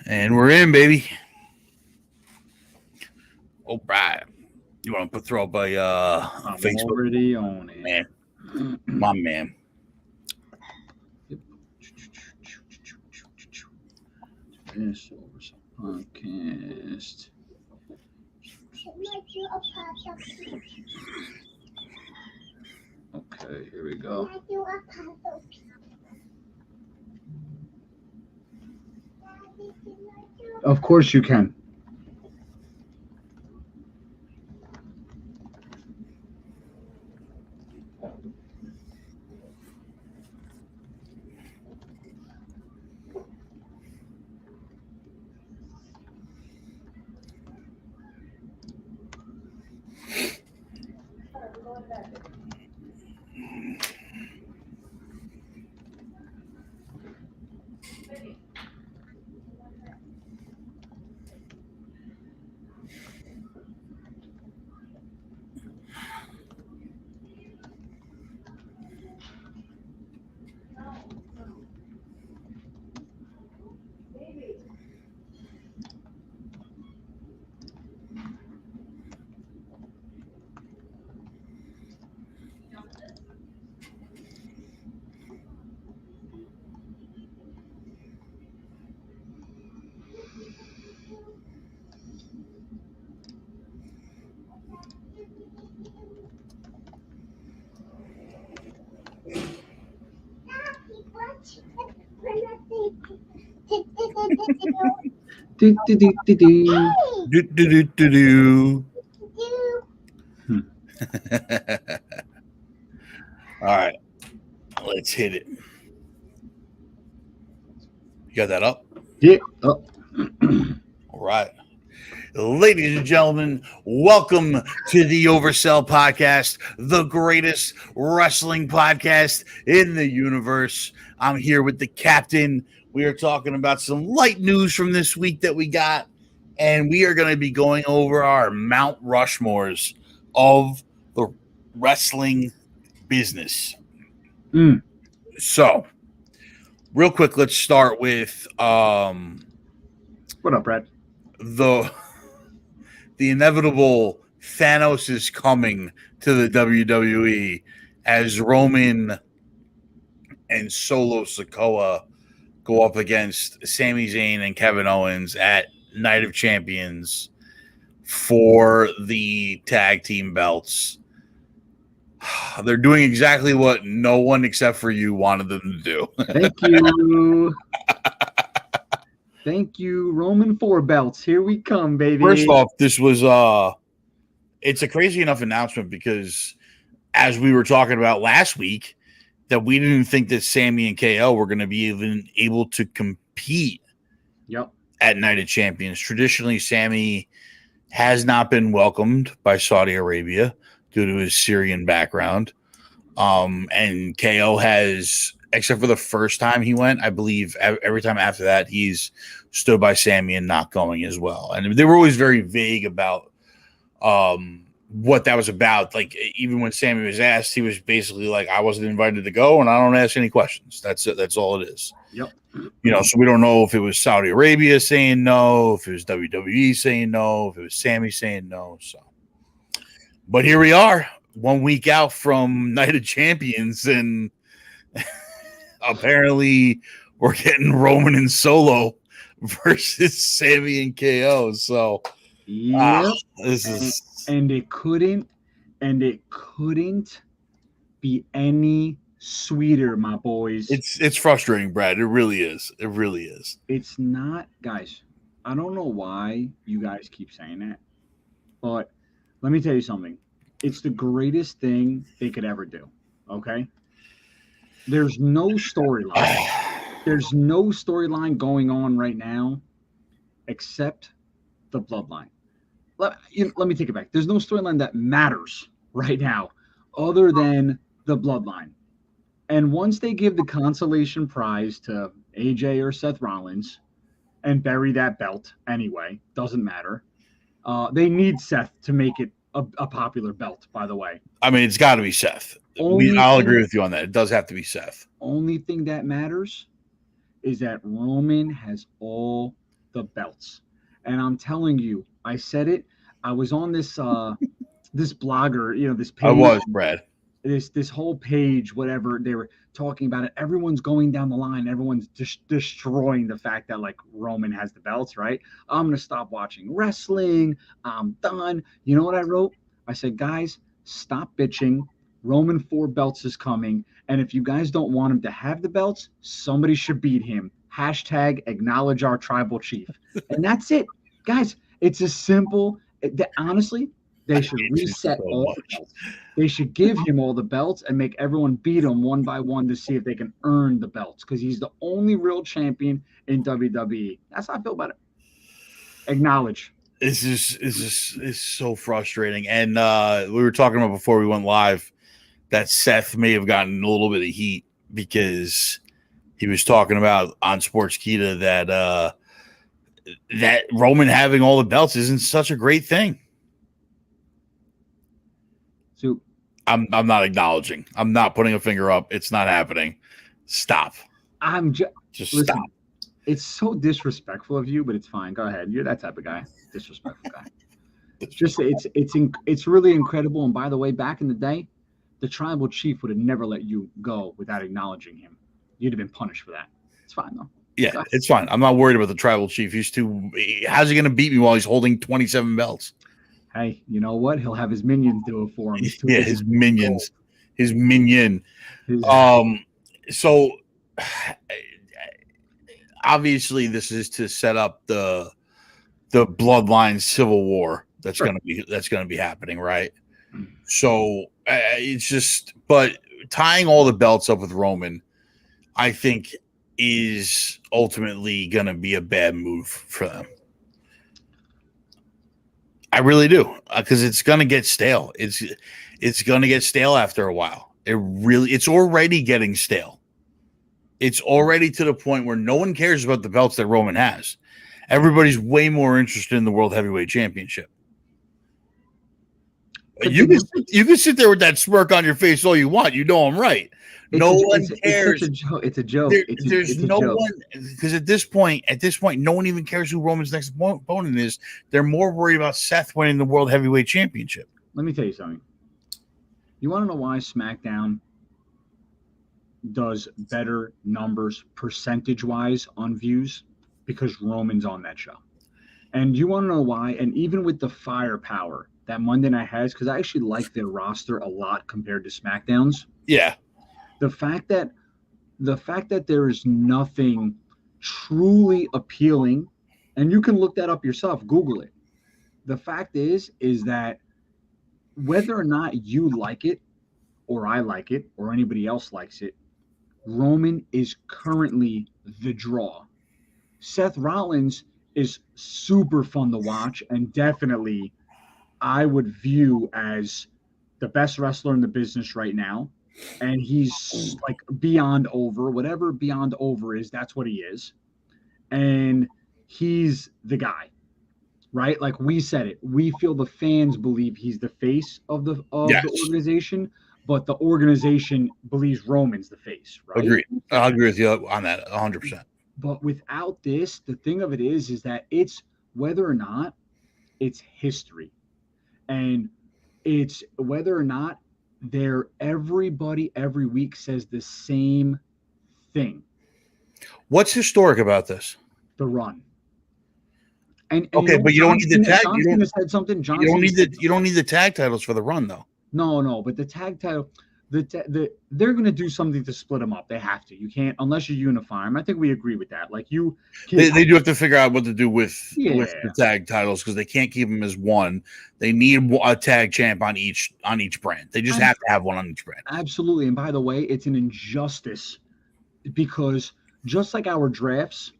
And we're in, baby. All right. You want to throw up a I'm Facebook? already on it. Man, my man. This Oversell podcast. Okay, here we go. Of course you can. Do, do, do, do, do. Do, do, do, do, do. Hmm. All right. Let's hit it. You got that up? Yeah. Oh. All right. Ladies and gentlemen, welcome to the Oversell podcast, the greatest wrestling podcast in the universe. I'm here with the captain. We are talking about some light news from this week that we got, and we are going to be going over our Mount Rushmores of the wrestling business. Mm. So, real quick, let's start with What up, Brad? the inevitable Thanos is coming to the WWE as Roman and Solo Sikoa go up against Sami Zayn and Kevin Owens at Night of Champions for the tag team belts. They're doing exactly what no one except for you wanted them to do. Thank you. Thank you. Roman 4 belts. Here we come, baby. First off, this was it's a crazy enough announcement because as we were talking about last week, that we didn't think that Sammy and KO were going to be even able to compete at Night of Champions. Traditionally, Sammy has not been welcomed by Saudi Arabia due to his Syrian background. And KO has, except for the first time he went, I believe every time after that, he's stood by Sammy and not going as well. And they were always very vague about what that was about. Like, even when Sammy was asked, he was basically like, I wasn't invited to go and I don't ask any questions. That's it. That's all it is. Yep. You know, so we don't know if it was Saudi Arabia saying no, if it was WWE saying no, if it was Sammy saying no. So, but here we are, 1 week out from Night of Champions, and apparently we're getting Roman and Solo versus Sammy and KO. So, this is. And it couldn't be any sweeter, my boys. It's frustrating, Brad. It really is. It really is. It's not, guys. I don't know why you guys keep saying that, but let me tell you something. It's the greatest thing they could ever do. Okay? There's no storyline. There's no storyline going on right now except the bloodline. Let me take it back. There's no storyline that matters right now other than the bloodline. And once they give the consolation prize to AJ or Seth Rollins and bury that belt anyway, doesn't matter. They need Seth to make it a popular belt, by the way. I mean, it's got to be Seth. I'll agree with you on that. It does have to be Seth. Only thing that matters is that Roman has all the belts. And I'm telling you, I said it. I was on this blogger, this I page, was, Brad. this whole page, whatever they were talking about it. Everyone's going down the line. Everyone's destroying the fact that like Roman has the belts, right? I'm gonna stop watching wrestling. I'm done. You know what I wrote? I said, guys, stop bitching. Roman 4 belts is coming, and if you guys don't want him to have the belts, somebody should beat him. Hashtag acknowledge our tribal chief, and that's it, guys. It's as simple. Honestly, they should Hate you reset so all the much. belts. They should give him all the belts and make everyone beat him one by one to see if they can earn the belts because he's the only real champion in WWE. That's how I feel about it. Acknowledge. It's so frustrating. And we were talking about before we went live that Seth may have gotten a little bit of heat because he was talking about on Sportskeeda that Roman having all the belts isn't such a great thing. So I'm not acknowledging. I'm not putting a finger up. It's not happening. Stop. I'm Just listen. stop. It's so disrespectful of you, but it's fine. Go ahead. You're that type of guy. Disrespectful guy. Just it's really incredible. And by the way, back in the day, the tribal chief would have never let you go without acknowledging him. You'd have been punished for that. It's fine though. Yeah, it's fine. I'm not worried about the tribal chief. How's he going to beat me while he's holding 27 belts? Hey, you know what? He'll have his minions do it for him. Yeah, his minions. His minion. His, So obviously this is to set up the bloodline civil war that's going to be happening, right? So it's just, but tying all the belts up with Roman, I think, is ultimately going to be a bad move for them. I really do, because it's going to get stale. It's going to get stale after a while. It's already getting stale. It's already to the point where no one cares about the belts that Roman has. Everybody's way more interested in the World Heavyweight Championship. You can sit there with that smirk on your face all you want. You know I'm right. No one cares. It's a joke. There's no one, because at this point, no one even cares who Roman's next opponent is. They're more worried about Seth winning the World Heavyweight Championship. Let me tell you something. You want to know why SmackDown does better numbers percentage-wise on views? Because Roman's on that show. And you want to know why? And even with the firepower that Monday Night has, because I actually like their roster a lot compared to SmackDown's. Yeah. The fact that there is nothing truly appealing, and you can look that up yourself, Google it. The fact is that whether or not you like it, or I like it, or anybody else likes it, Roman is currently the draw. Seth Rollins is super fun to watch, and definitely I would view as the best wrestler in the business right now. And he's like beyond over, whatever beyond over is, that's what he is. And he's the guy, right? Like we said it. We feel the fans believe he's the face of the organization, but the organization believes Roman's the face, right? Agreed. I'll agree with you on that 100%. But without this, the thing of it is that it's whether or not it's history. And it's whether or not everybody every week says the same thing. What's historic about this? The run. And okay, but you don't need the tag. You don't need the tag titles for the run, though. No, but the tag title, they're going to do something to split them up. They have to. You can't unless you unify them. I think we agree with that. Like they do have to figure out what to do with the tag titles, because they can't keep them as one. They need a tag champ on each brand. They just have to have one on each brand. Absolutely. And by the way, it's an injustice, because just like our drafts,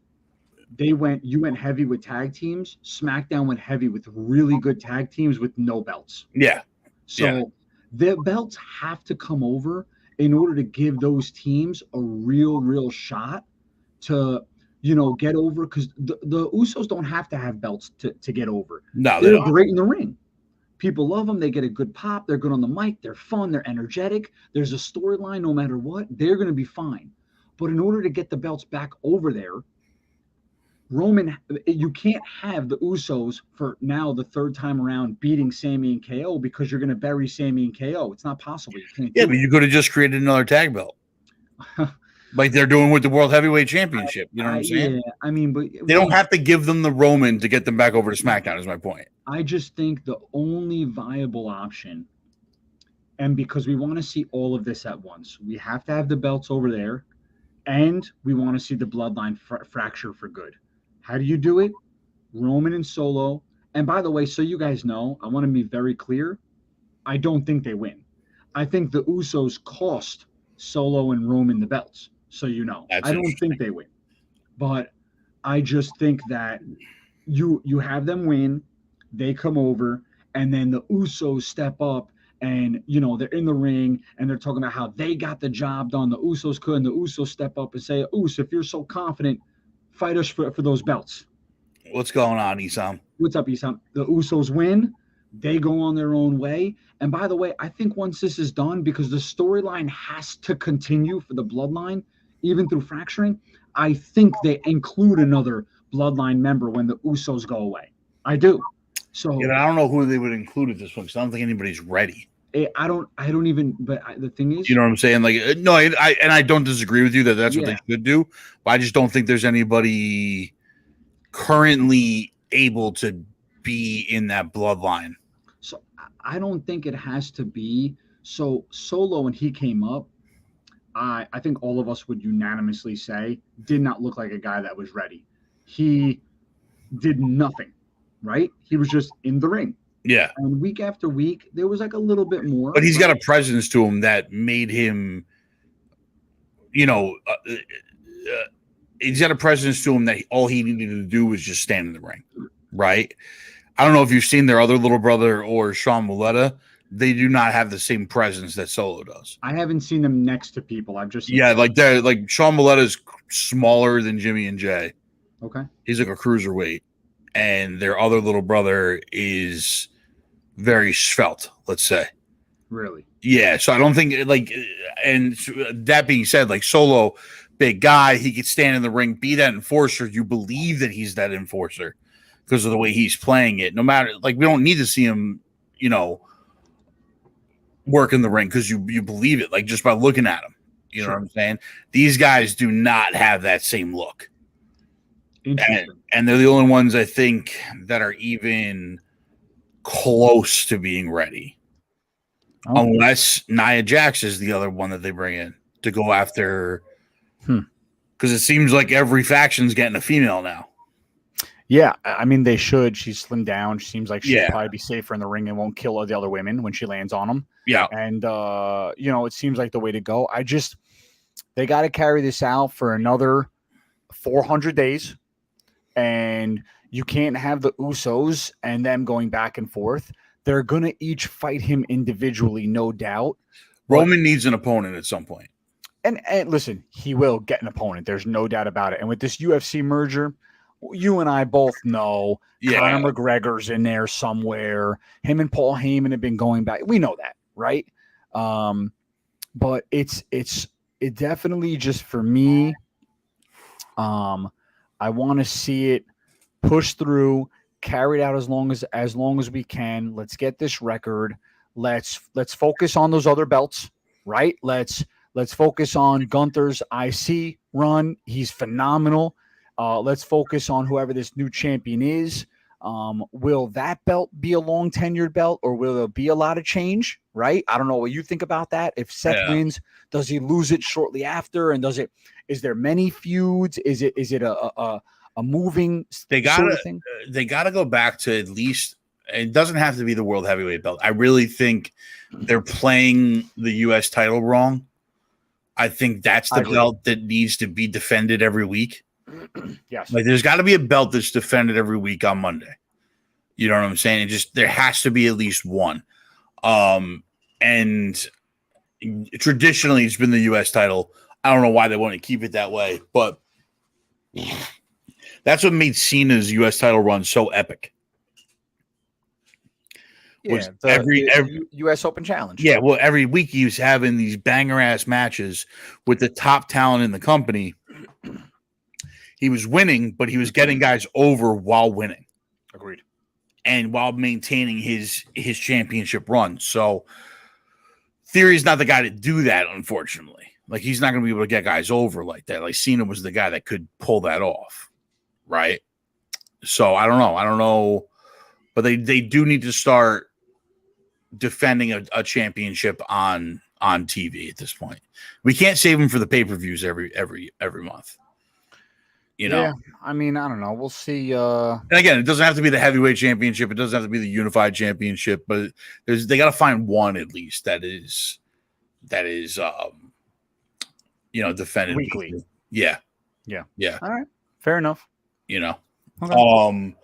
you went heavy with tag teams. SmackDown went heavy with really good tag teams with no belts. Yeah. So the belts have to come over in order to give those teams a real shot to, get over, because the Usos don't have to have belts to get over. No, they're great in the ring. People love them. They get a good pop. They're good on the mic. They're fun. They're energetic. There's a storyline no matter what. They're going to be fine. But in order to get the belts back over there, Roman, you can't have the Usos for now the third time around beating Sammy and KO because you're going to bury Sammy and KO. It's not possible. You can't Yeah, do but you could have just created another tag belt. it. Like they're doing with the World Heavyweight Championship. You know what I'm saying? Yeah, I mean, but They don't have to give them the Roman to get them back over to SmackDown, is my point. I just think the only viable option, and because we want to see all of this at once, we have to have the belts over there, and we want to see the bloodline fracture for good. How do you do it? Roman and Solo. And by the way, so you guys know, I want to be very clear. I don't think they win. I think the Usos cost Solo and Roman the belts. So you know, That's I don't think they win, but I just think that you have them win, they come over, and then the Usos step up, and they're in the ring and they're talking about how they got the job done. The Usos could, and the Usos step up and say, "Us, if you're so confident, fight us for those belts." What's going on, Isam? What's up, Isam? The Usos win. They go on their own way. And by the way, I think once this is done, because the storyline has to continue for the bloodline, even through fracturing, I think they include another bloodline member when the Usos go away. I do. So Yeah, I don't know who they would include at this point because I don't think anybody's ready. I don't even. But the thing is, You know what I'm saying? Like, no, I don't disagree with you that that's what they should do, but I just don't think there's anybody currently able to be in that bloodline. So I don't think it has to be. So Solo, when he came up, I think all of us would unanimously say did not look like a guy that was ready. He did nothing, right? He was just in the ring. Yeah. And week after week, there was like a little bit more. But he's got a presence to him that made him, he's got a presence to him that all he needed to do was just stand in the ring, right? I don't know if you've seen their other little brother or Sean Muleta. They do not have the same presence that Solo does. I haven't seen them next to people. I've just like Sean Muleta is smaller than Jimmy and Jay. Okay. He's like a cruiserweight, and their other little brother is very svelte, let's say. Really? Yeah. So I don't think and that being said, like Solo, big guy, he could stand in the ring, be that enforcer. You believe that he's that enforcer because of the way he's playing it. No matter, like, we don't need to see him, work in the ring because you believe it, like, just by looking at him. You know what I'm saying? These guys do not have that same look. And they're the only ones, I think, that are even close to being ready. Oh. Unless Nia Jax is the other one that they bring in to go after. Because it seems like every faction's getting a female now. Yeah, I mean, they should. She's slimmed down. She seems like she'll probably be safer in the ring and won't kill the other women when she lands on them. Yeah. And, it seems like the way to go. They got to carry this out for another 400 days. And you can't have the Usos and them going back and forth. They're going to each fight him individually, no doubt. Roman needs an opponent at some point. And listen, he will get an opponent. There's no doubt about it. And with this UFC merger, you and I both know Conor McGregor's in there somewhere. Him and Paul Heyman have been going back. We know that, right? But it definitely, just for me, I want to see it push through, carried out as long as we can. Let's get this record. Let's focus on those other belts, right? Let's focus on Gunther's IC run. He's phenomenal. Let's focus on whoever this new champion is. Will that belt be a long tenured belt, or will there be a lot of change? Right? I don't know what you think about that. If Seth wins, does he lose it shortly after? And is there many feuds? Is it a moving sort of thing? They gotta go back to at least. It doesn't have to be the world heavyweight belt. I really think they're playing the U.S. title wrong. I think that's the belt that needs to be defended every week. Yes. Like, there's got to be a belt that's defended every week on Monday. You know what I'm saying? There has to be at least one. And traditionally it's been the U.S. title. I don't know why they want to keep it that way, but that's what made Cena's U.S. title run so epic. Yeah, every U.S. Open Challenge. Yeah, well, every week he was having these banger-ass matches with the top talent in the company. He was winning, but he was getting guys over while winning. Agreed. And while maintaining his championship run. So Theory's not the guy to do that, unfortunately. Like, he's not going to be able to get guys over like that. Like, Cena was the guy that could pull that off, right? So I don't know. But they do need to start defending a championship on TV at this point. We can't save him for the pay-per-views every month. You know? Yeah, I mean, I don't know. We'll see. And again, it doesn't have to be the heavyweight championship. It doesn't have to be the unified championship, but they got to find one at least that is defended weekly. Yeah. All right, fair enough. Okay.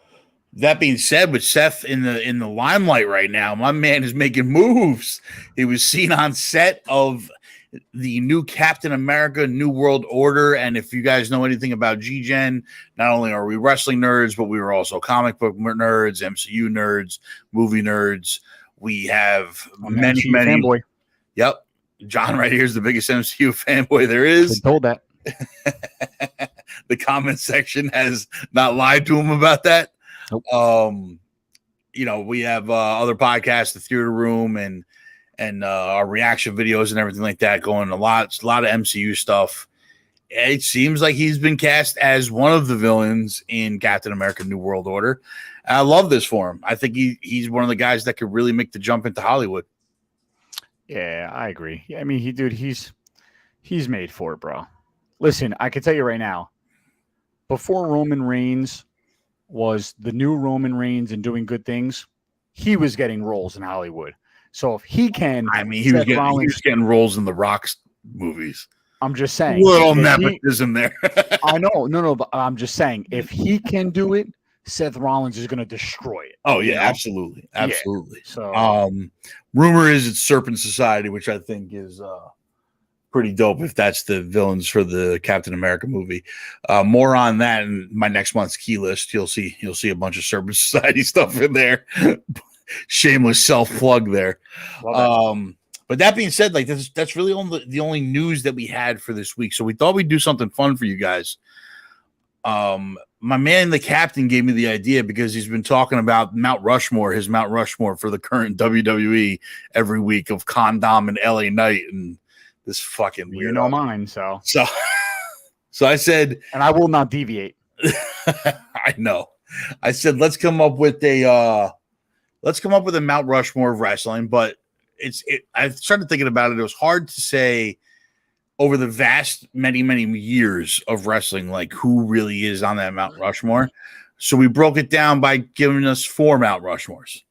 That being said, with Seth in the limelight right now, my man is making moves. He was seen on set of the new Captain America New World Order. And if you guys know anything about G-Gen, not only are we wrestling nerds, but we were also comic book nerds, MCU nerds, movie nerds. We have many fanboy. Yep. John right here is the biggest MCU fanboy there is. Been told that. The comment section has not lied to him about that. Nope. We have other podcasts, the Theater Room, and our reaction videos and everything like that going. A lot of MCU stuff. It seems like he's been cast as one of the villains in Captain America: New World Order. And I love this for him. I think he's one of the guys that could really make the jump into Hollywood. Yeah, I agree. Yeah, I mean, he's made for it, bro. Listen, I can tell you right now, before Roman Reigns was the new Roman Reigns and doing good things, he was getting roles in Hollywood. So if he can, I mean, he was getting roles in the Rock's movies. I'm just saying, little nepotism there. I know, no, but I'm just saying, if he can do it, Seth Rollins is going to destroy it. Oh yeah, absolutely. Yeah. So, rumor is it's Serpent Society, which I think is pretty dope. If that's the villains for the Captain America movie, more on that in my next month's key list. You'll see a bunch of Serpent Society stuff in there. Shameless self plug there. But that being said, like that's really the only news that we had for this week. So we thought we'd do something fun for you guys. My man, the captain, gave me the idea because he's been talking about his Mount Rushmore for the current WWE every week of Condom and LA Knight and this fucking weirdo. You know mine, so I said, and I will not deviate. I know. I said, let's come up with a Mount Rushmore of wrestling, but I started thinking about it. It was hard to say over the vast many, many years of wrestling, like who really is on that Mount Rushmore. So we broke it down by giving us 4 Mount Rushmores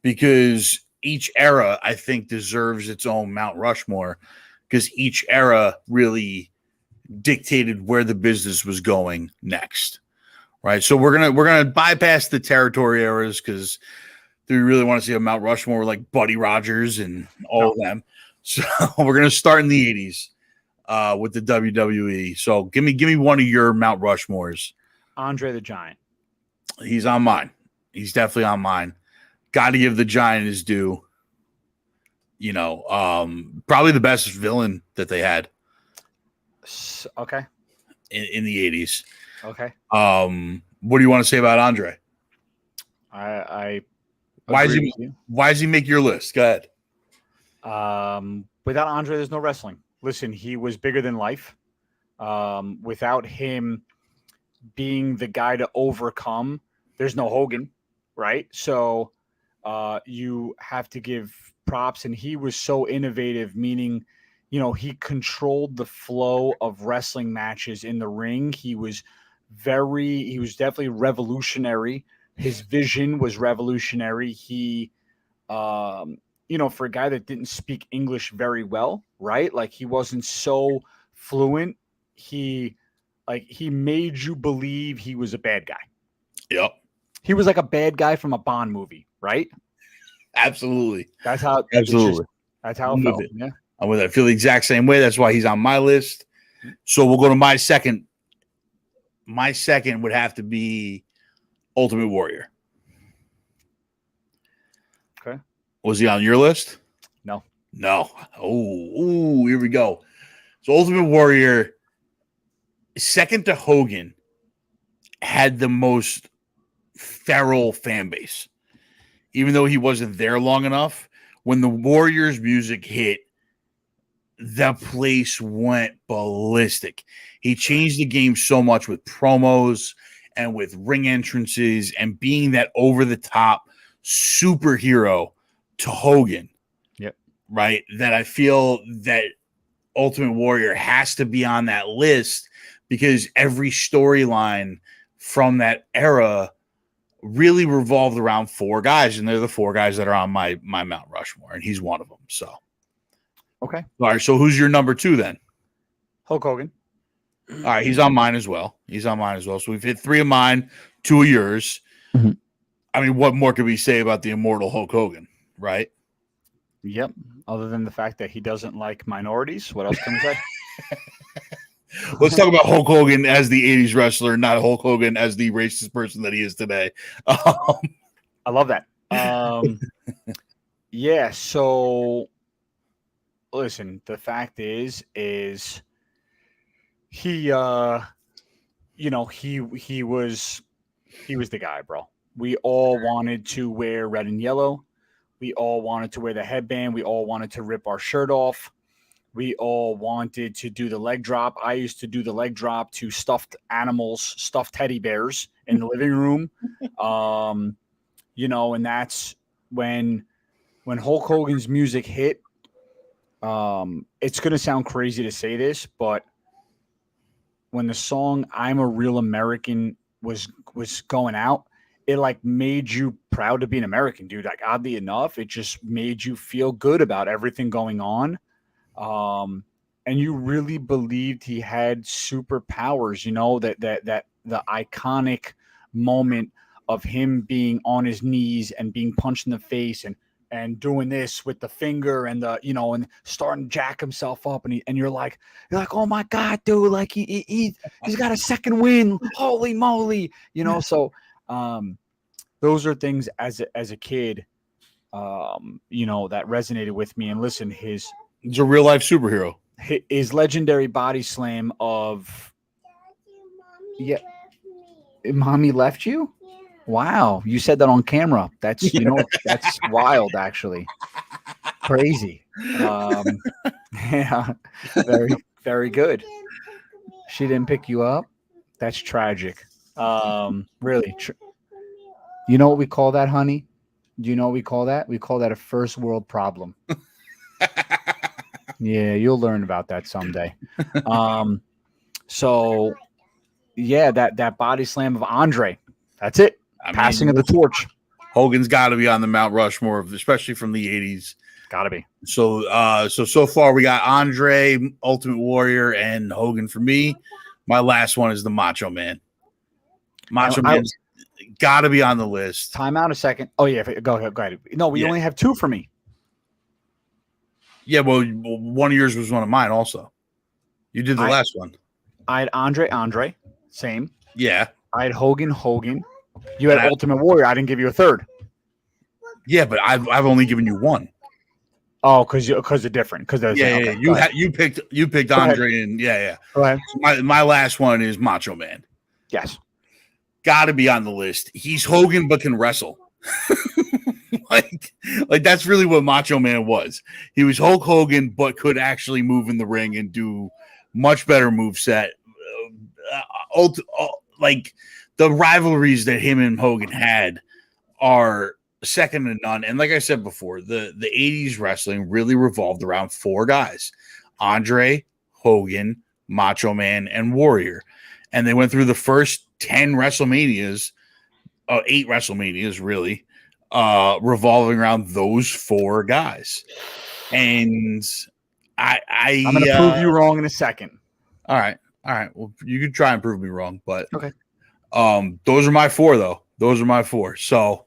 because each era, I think, deserves its own Mount Rushmore because each era really dictated where the business was going next. Right. So we're gonna bypass the territory eras because do we really want to see a Mount Rushmore like Buddy Rogers and all of them? So we're gonna start in the 80s with the WWE. So give me one of your Mount Rushmores. Andre the Giant. He's on mine. He's definitely on mine. Got to give the Giant his due. Probably the best villain that they had. Okay. In the 80s. Okay. What do you want to say about Andre? Why does he make your list? Go ahead. Without Andre, there's no wrestling. Listen, he was bigger than life. Without him being the guy to overcome, there's no Hogan, right? So you have to give props, and he was so innovative, meaning, he controlled the flow of wrestling matches in the ring. He was definitely revolutionary. His vision was revolutionary. He, for a guy that didn't speak English very well, right? Like he wasn't so fluent. He made you believe he was a bad guy. Yep. He was like a bad guy from a Bond movie, right? Absolutely. That's how it felt. Yeah. I'm with it. I feel the exact same way. That's why he's on my list. So we'll go to my second. My second would have to be Ultimate Warrior. Okay. Was he on your list? No. Oh, here we go. So Ultimate Warrior, second to Hogan, had the most feral fan base. Even though he wasn't there long enough, when the Warriors music hit, the place went ballistic. He changed the game so much with promos and with ring entrances and being that over-the-top superhero to Hogan. Yep. Right? That I feel that Ultimate Warrior has to be on that list because every storyline from that era really revolved around 4 guys, and they're the 4 guys that are on my Mount Rushmore, and he's one of them. So, okay. All right. So who's your number 2 then? Hulk Hogan. All right. He's on mine as well. So we've hit 3 of mine, 2 of yours. Mm-hmm. I mean, what more could we say about the immortal Hulk Hogan, right? Yep. Other than the fact that he doesn't like minorities, what else can we say? Let's talk about Hulk Hogan as the 80s wrestler, not Hulk Hogan as the racist person that he is today. I love that. Yeah, so listen, the fact is he he was the guy, bro. We all wanted to wear red and yellow. We all wanted to wear the headband. We all wanted to rip our shirt off. We all wanted to do the leg drop. I used to do the leg drop to stuffed animals, stuffed teddy bears in the living room. And that's when Hulk Hogan's music hit. It's going to sound crazy to say this, but when the song "I'm a Real American" was going out, it like made you proud to be an American, dude. Like, oddly enough, it just made you feel good about everything going on. And you really believed he had superpowers, that the iconic moment of him being on his knees and being punched in the face and doing this with the finger and and starting to jack himself up. And you're like, oh my God, dude, like he's got a second win. Holy moly. So, those are things as a kid, that resonated with me. And listen, he's a real life superhero. His legendary body slam of Mommy left you? Yeah. Wow, you said that on camera. That's that's wild, actually. Crazy. Yeah, very, very good. She didn't pick you up. That's tragic. Really. You know what we call that, honey? Do you know what we call that? We call that a first world problem. Yeah, you'll learn about that someday. So yeah, that body slam of Andre. That's it. Passing of the torch. Hogan's got to be on the Mount Rushmore, especially from the 80s. Got to be. So far we got Andre, Ultimate Warrior, and Hogan for me. My last one is the Macho Man. Macho Man's got to be on the list. Time out a second. Oh yeah, go ahead. No, we only have 2 for me. Yeah, well, one of yours was one of mine also. You did the last one. I had Andre, same. Yeah. I had Hogan. You had Ultimate Warrior. I didn't give you a third. Yeah, but I've only given you 1. Oh, because they're different. Because you picked Andre, and yeah. Go ahead. My last one is Macho Man. Yes. Got to be on the list. He's Hogan but can wrestle. like that's really what Macho Man was. He was Hulk Hogan but could actually move in the ring and do much better moveset. Like the rivalries that him and Hogan had are second to none. And like I said before, the 80s wrestling really revolved around 4 guys: Andre, Hogan, Macho Man, and Warrior. And they went through the first 10 WrestleManias, 8 WrestleManias really, revolving around those 4 guys. And I'm going to prove you wrong in a second. All right. Well, you could try and prove me wrong, but okay. Those are my 4 though. Those are my 4. So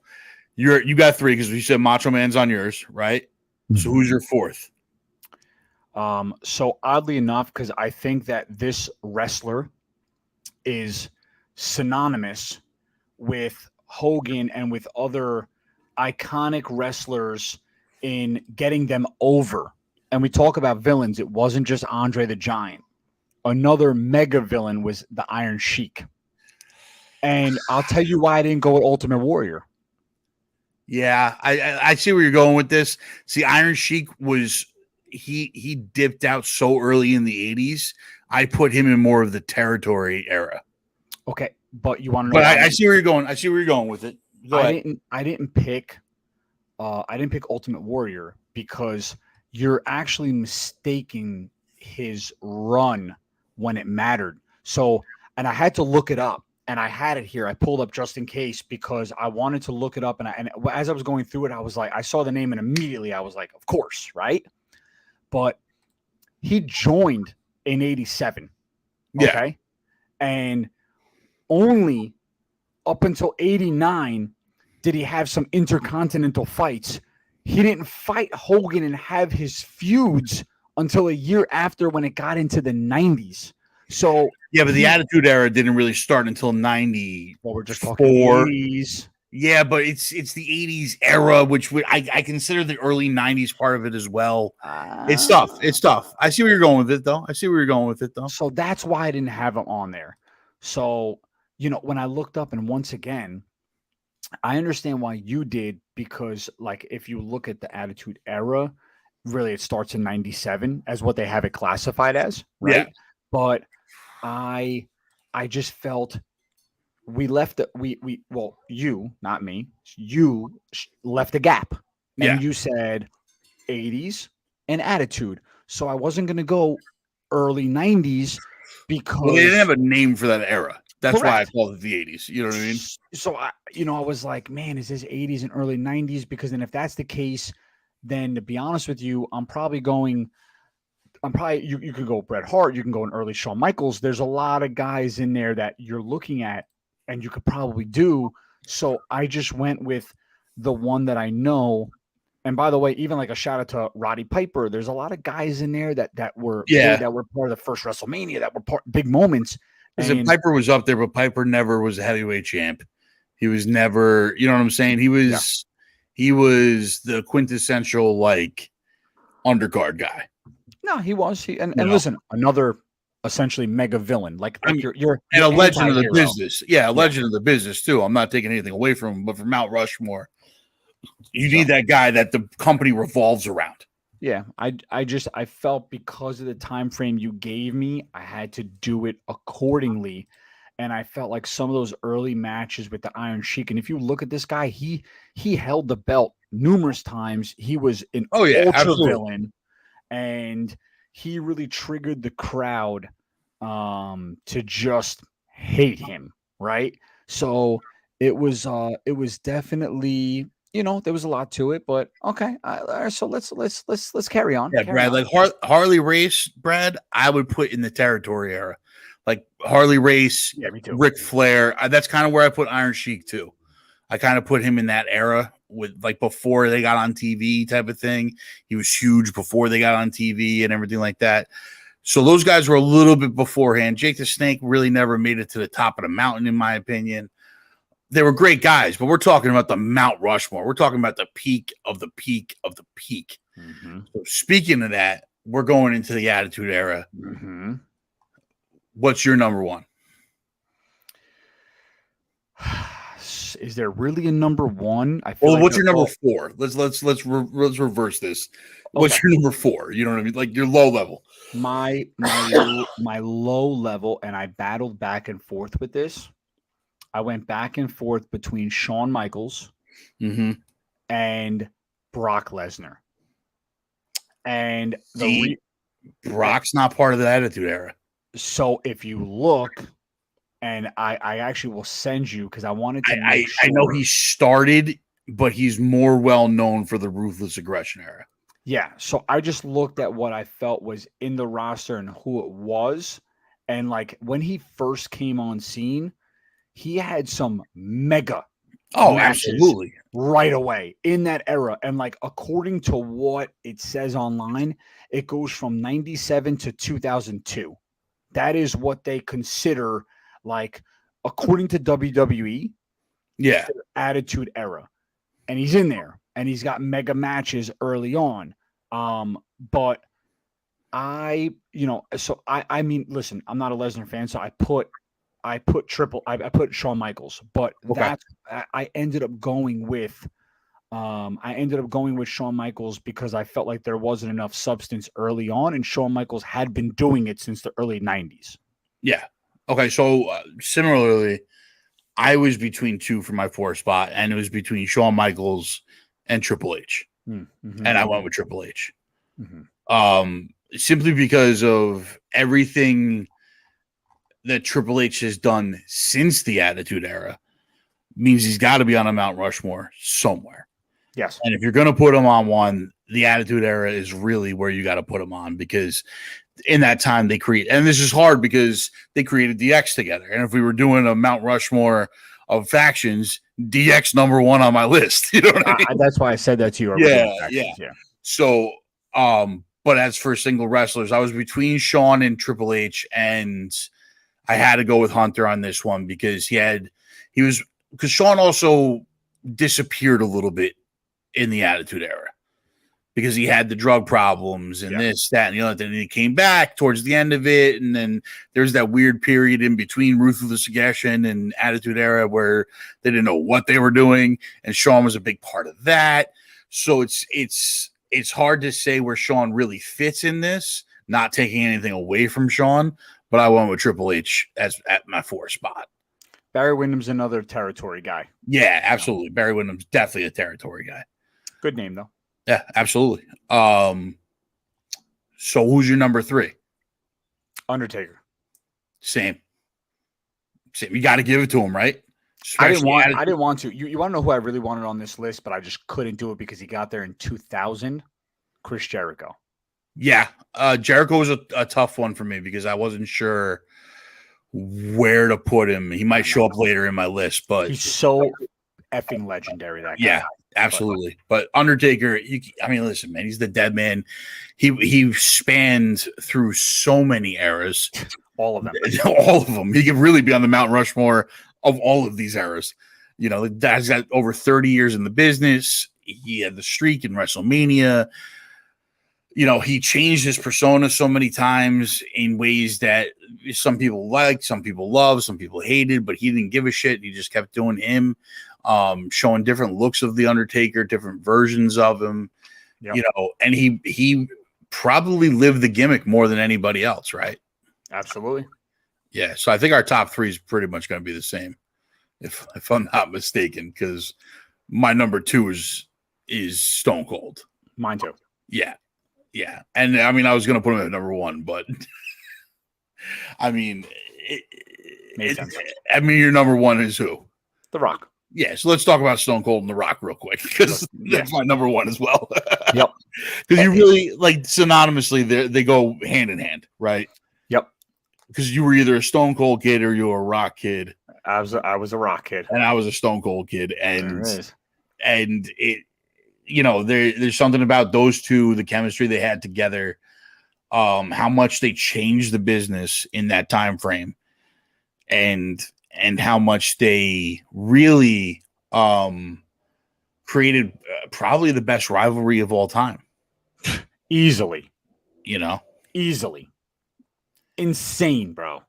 you got 3 because you said Macho Man's on yours, right? Mm-hmm. So who's your 4th? So oddly enough, because I think that this wrestler is synonymous with Hogan and with other iconic wrestlers in getting them over. And we talk about villains. It wasn't just Andre the Giant. Another mega villain was the Iron Sheik. And I'll tell you why I didn't go with Ultimate Warrior. Yeah, I see where you're going with this. See, Iron Sheik was he dipped out so early in the 80s. I put him in more of the territory era. Okay, but you want to know But why I see where you're going. I see where you're going with it. Go ahead. I didn't pick Ultimate Warrior because you're actually mistaking his run when it mattered. So, and I had to look it up, and I had it here. I pulled up just in case because I wanted to look it up, and as I was going through it, I was like, I saw the name, and immediately I was like, of course, right? But he joined in '87, okay, Yeah. and only up until '89 did he have some intercontinental fights. He didn't fight Hogan and have his feuds until a year after when it got into the 90s. So Yeah, but the Attitude Era didn't really start until 90. Well, we're just talking 80s. Yeah, but it's the 80s era, which I consider the early 90s part of it as well. It's tough. It's tough. I see where you're going with it, though. So that's why I didn't have him on there. So, when I looked up, and once again, I understand why you did, because like if you look at the Attitude Era, really it starts in 97 as what they have it classified as, right? Yeah. But I just felt we left well, you, not me, you left a gap. And you said 80s and Attitude. So I wasn't going to go early 90s because they didn't have a name for that era. That's Correct. why I called it the 80s. You know what I mean? So I was like, man, is this 80s and early 90s? Because then if that's the case, then to be honest with you, you could go Bret Hart, you can go an early Shawn Michaels. There's a lot of guys in there that you're looking at and you could probably do. So I just went with the one that I know. And by the way, even like a shout out to Roddy Piper, there's a lot of guys in there that were that were part of the first WrestleMania, that were big moments. And Piper was up there, but Piper never was a heavyweight champ. He was never, you know what I'm saying? He was the quintessential like undercard guy. No, he was. And listen, another essentially mega villain. Like you're a legend of the business. Yeah, a legend of the business too. I'm not taking anything away from him, but for Mount Rushmore, you need that guy that the company revolves around. Yeah, I felt because of the time frame you gave me, I had to do it accordingly. And I felt like some of those early matches with the Iron Sheik, and if you look at this guy, he held the belt numerous times. He was an ultra villain, and he really triggered the crowd to just hate him, right? So it was definitely, there was a lot to it, but okay. So let's carry on. Yeah, Brad, like Harley Race, Brad, I would put in the territory era, like Harley Race, me too. Ric Flair. That's kind of where I put Iron Sheik too. I kind of put him in that era with like before they got on TV type of thing. He was huge before they got on TV and everything like that. So those guys were a little bit beforehand. Jake the Snake really never made it to the top of the mountain, in my opinion. They were great guys, but we're talking about the Mount Rushmore. We're talking about the peak of the peak of the peak. Mm-hmm. So speaking of that, we're going into the Attitude Era. Mm-hmm. What's your number one? Is there really a number one? I feel what's your number four? Let's reverse this. What's your number four? You know what I mean? Like your low level. My low level, and I battled back and forth with this. I went back and forth between Shawn Michaels and Brock Lesnar. And Brock's not part of the Attitude Era. So if you look, and I actually will send you, because I wanted to make sure. I know he started, but he's more well known for the Ruthless Aggression Era. Yeah. So I just looked at what I felt was in the roster and who it was. And like when he first came on scene, he had some mega absolutely right away in that era. And like according to what it says online, it goes from 97 to 2002. That is what they consider, like, according to WWE, Attitude Era. And he's in there, and he's got mega matches early on. But I mean, listen, I'm not a Lesnar fan, so I put I put Shawn Michaels, but Okay. I ended up going with Shawn Michaels because I felt like there wasn't enough substance early on, and Shawn Michaels had been doing it since the early '90s. Yeah. Okay. So similarly, I was between two for my 4 spot, and it was between Shawn Michaels and Triple H, Mm-hmm. and I went with Triple H. Mm-hmm. Simply because of everything that Triple H has done since the Attitude Era means he's got to be on a Mount Rushmore somewhere. Yes. And if you're going to put him on one, the Attitude Era is really where you got to put him on, because in that time they create, and this is hard because they created DX together. And if we were doing a Mount Rushmore of factions, DX number 1 on my list. You know what I mean? That's why I said that to you. Yeah. So, but as for single wrestlers, I was between Shawn and Triple H, and I had to go with Hunter on this one because because Shawn also disappeared a little bit in the Attitude Era because he had the drug problems and this, that, and the other thing. And he came back towards the end of it, and then there's that weird period in between Ruthless Aggression and Attitude Era where they didn't know what they were doing, and Shawn was a big part of that. So it's hard to say where Shawn really fits in this, not taking anything away from Shawn, but I went with Triple H as at my 4 spot. Barry Windham's another territory guy. Yeah, absolutely. Barry Windham's definitely a territory guy. Good name, though. Yeah, absolutely. So who's your number 3? Undertaker. Same. You got to give it to him, right? I didn't want to. You want to know who I really wanted on this list, but I just couldn't do it because he got there in 2000. Chris Jericho. Yeah, Jericho was a tough one for me because I wasn't sure where to put him. He might show up later in my list, but he's so effing legendary. That guy. Yeah, absolutely. But Undertaker, listen, man, he's the dead man. He spanned through so many eras. All of them. All of them. He could really be on the Mount Rushmore of all of these eras. You know, the guy's got over 30 years in the business. He had the streak in WrestleMania. You know, he changed his persona so many times in ways that some people liked, some people loved, some people hated, but he didn't give a shit. He just kept doing him, showing different looks of the Undertaker, different versions of him. Yep. You know, and he probably lived the gimmick more than anybody else, right? Absolutely. Yeah. So I think our top 3 is pretty much going to be the same, if I'm not mistaken, because my number 2 is Stone Cold. Mine too. Yeah. Yeah. And I mean, I was going to put him at number 1, but I mean, your number 1 is who? The Rock. Yeah. So let's talk about Stone Cold and The Rock real quick, because that's my number 1 as well. Yep. Because you really, like, synonymously, they go hand in hand, right? Yep. Because you were either a Stone Cold kid or you were a Rock kid. I was a Rock kid, and I was a Stone Cold kid, and it, you know, there's something about those two, the chemistry they had together, how much they changed the business in that time frame, and how much they really created probably the best rivalry of all time. Easily. You know? Easily. Insane, bro.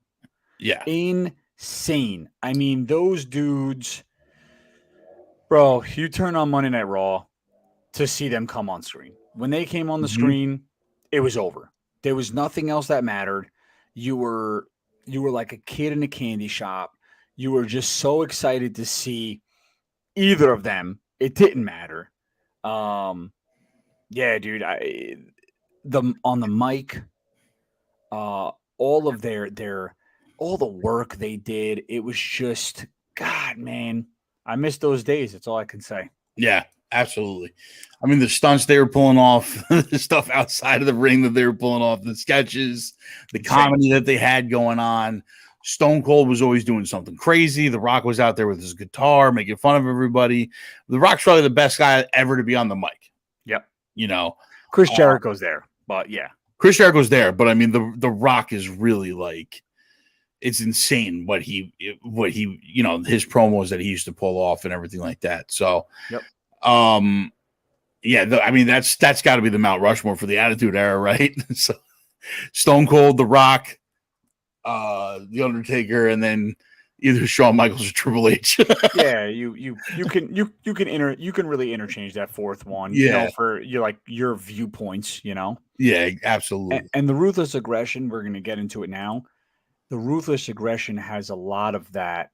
Yeah. Insane. I mean, those dudes, bro, you turn on Monday Night Raw to see them come on screen. When they came on the screen, it was over. There was nothing else that mattered. You were like a kid in a candy shop. You were just so excited to see either of them. It didn't matter. Yeah, dude. On the mic, all of all the work they did, it was just, God, man, I miss those days. That's all I can say. Yeah, absolutely. I mean, the stunts they were pulling off, the stuff outside of the ring that they were pulling off, the sketches, the comedy that they had going on. Stone Cold was always doing something crazy. The Rock was out there with his guitar, making fun of everybody. The Rock's probably the best guy ever to be on the mic. Yep. You know, Chris Jericho's there, but yeah. Chris Jericho's there, but I mean, the Rock is really, like, it's insane what he, you know, his promos that he used to pull off and everything like that. So, yep. Yeah, I mean, that's got to be the Mount Rushmore for the Attitude Era, right? So, Stone Cold, The Rock, The Undertaker, and then either Shawn Michaels or Triple H. Yeah, you can really interchange that fourth one, Yeah. for your viewpoints, Yeah, absolutely. And the ruthless aggression, we're going to get into it now. The ruthless aggression has a lot of that.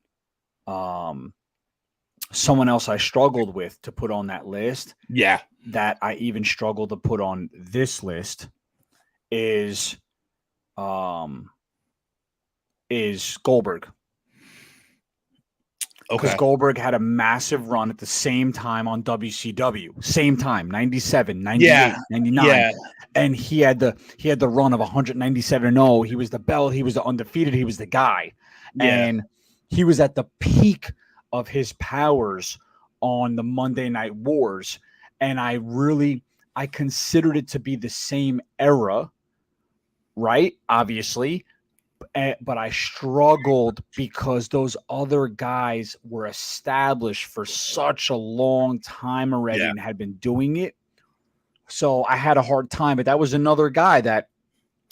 Someone else I struggled with to put on that list, Yeah. that I even struggled to put on this list, is Goldberg. Because Okay. Goldberg had a massive run at the same time on WCW. Same time, 97, 98, Yeah. 99. Yeah. And he had the run of 197-0. He was the belt. He was the undefeated. He was the guy. Yeah. And he was at the peak of his powers on the Monday Night Wars. And I considered it to be the same era, right? Obviously. But I struggled because those other guys were established for such a long time already and had been doing it. So I had a hard time, but that was another guy that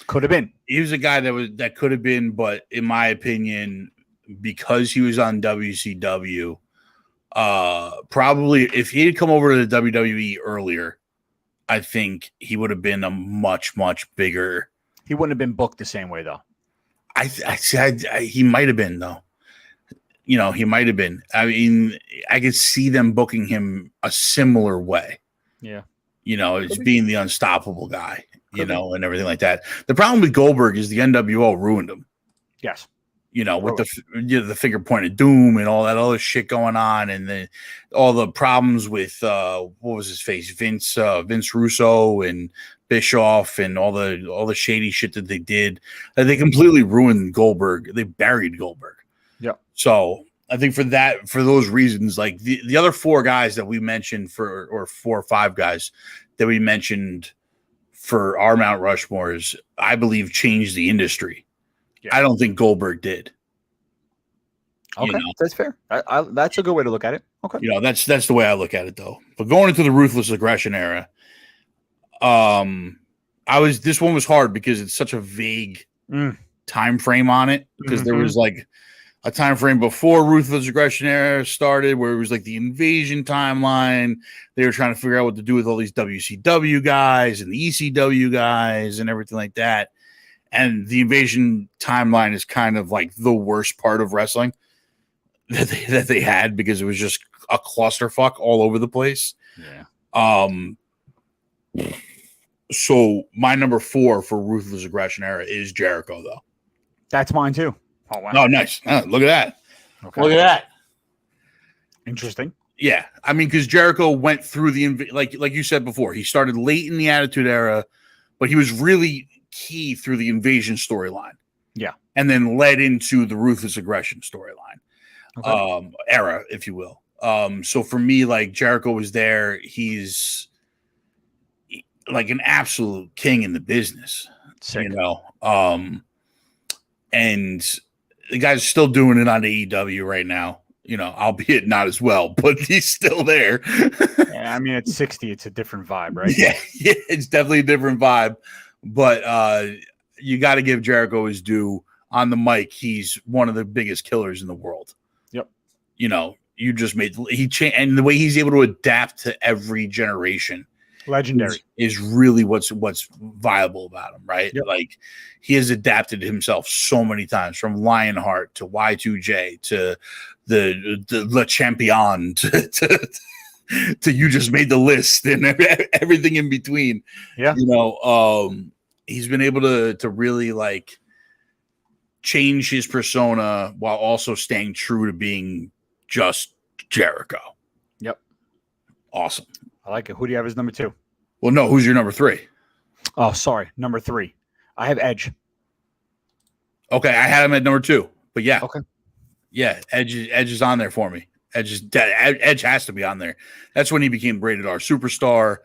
could have been. He was a guy that could have been, but in my opinion, because he was on WCW, probably if he had come over to the WWE earlier, I think he would have been a much, much bigger. He wouldn't have been booked the same way, though. He might have been, though. He might have been. I mean, I could see them booking him a similar way. Yeah. As being the unstoppable guy, and everything like that. The problem with Goldberg is the NWO ruined him. Yes. With the finger pointed doom and all that other shit going on, and all the problems with what was his face, Vince Russo and Bischoff, and all the shady shit that they did. They completely ruined Goldberg. They buried Goldberg. Yeah. So I think for those reasons, like the other four guys that we mentioned or 4 or 5 guys that we mentioned for our Mount Rushmores, I believe changed the industry. Yeah. I don't think Goldberg did. Okay, that's fair. That's a good way to look at it. Okay, that's the way I look at it, though. But going into the ruthless aggression era, this one was hard because it's such a vague time frame on it, because there was like a time frame before ruthless aggression era started where it was like the invasion timeline. They were trying to figure out what to do with all these WCW guys and the ECW guys and everything like that. And the invasion timeline is kind of like the worst part of wrestling that they had, because it was just a clusterfuck all over the place. Yeah. So my number 4 for ruthless aggression era is Jericho, though. That's mine too. Oh wow! Oh, nice. Look at that. Okay. Look at that. Interesting. Yeah, I mean, because Jericho went through like you said before, he started late in the Attitude Era, but he was really key through the invasion storyline. Yeah, and then led into the ruthless aggression storyline, era, if you will. So for me, like, Jericho was there. He's like an absolute king in the business. Sick. And the guy's still doing it on AEW right now, albeit not as well, but he's still there. Yeah, I mean, at 60, it's a different vibe, right? Yeah, it's definitely a different vibe. But you got to give Jericho his due. On the mic, he's one of the biggest killers in the world. Yep. You just and the way he's able to adapt to every generation. Legendary is really what's viable about him, right? Yep. Like, he has adapted himself so many times, from Lionheart to Y2J to the Le Champion to you just made the list and everything in between. Yeah. He's been able to really, like, change his persona while also staying true to being just Jericho. Yep. Awesome. I like it. Who do you have as number 2? Well, no, who's your number 3? Oh, sorry. Number 3. I have Edge. Okay, I had him at number 2. But yeah. Okay. Yeah, Edge is on there for me. Edge has to be on there. That's when he became rated R superstar.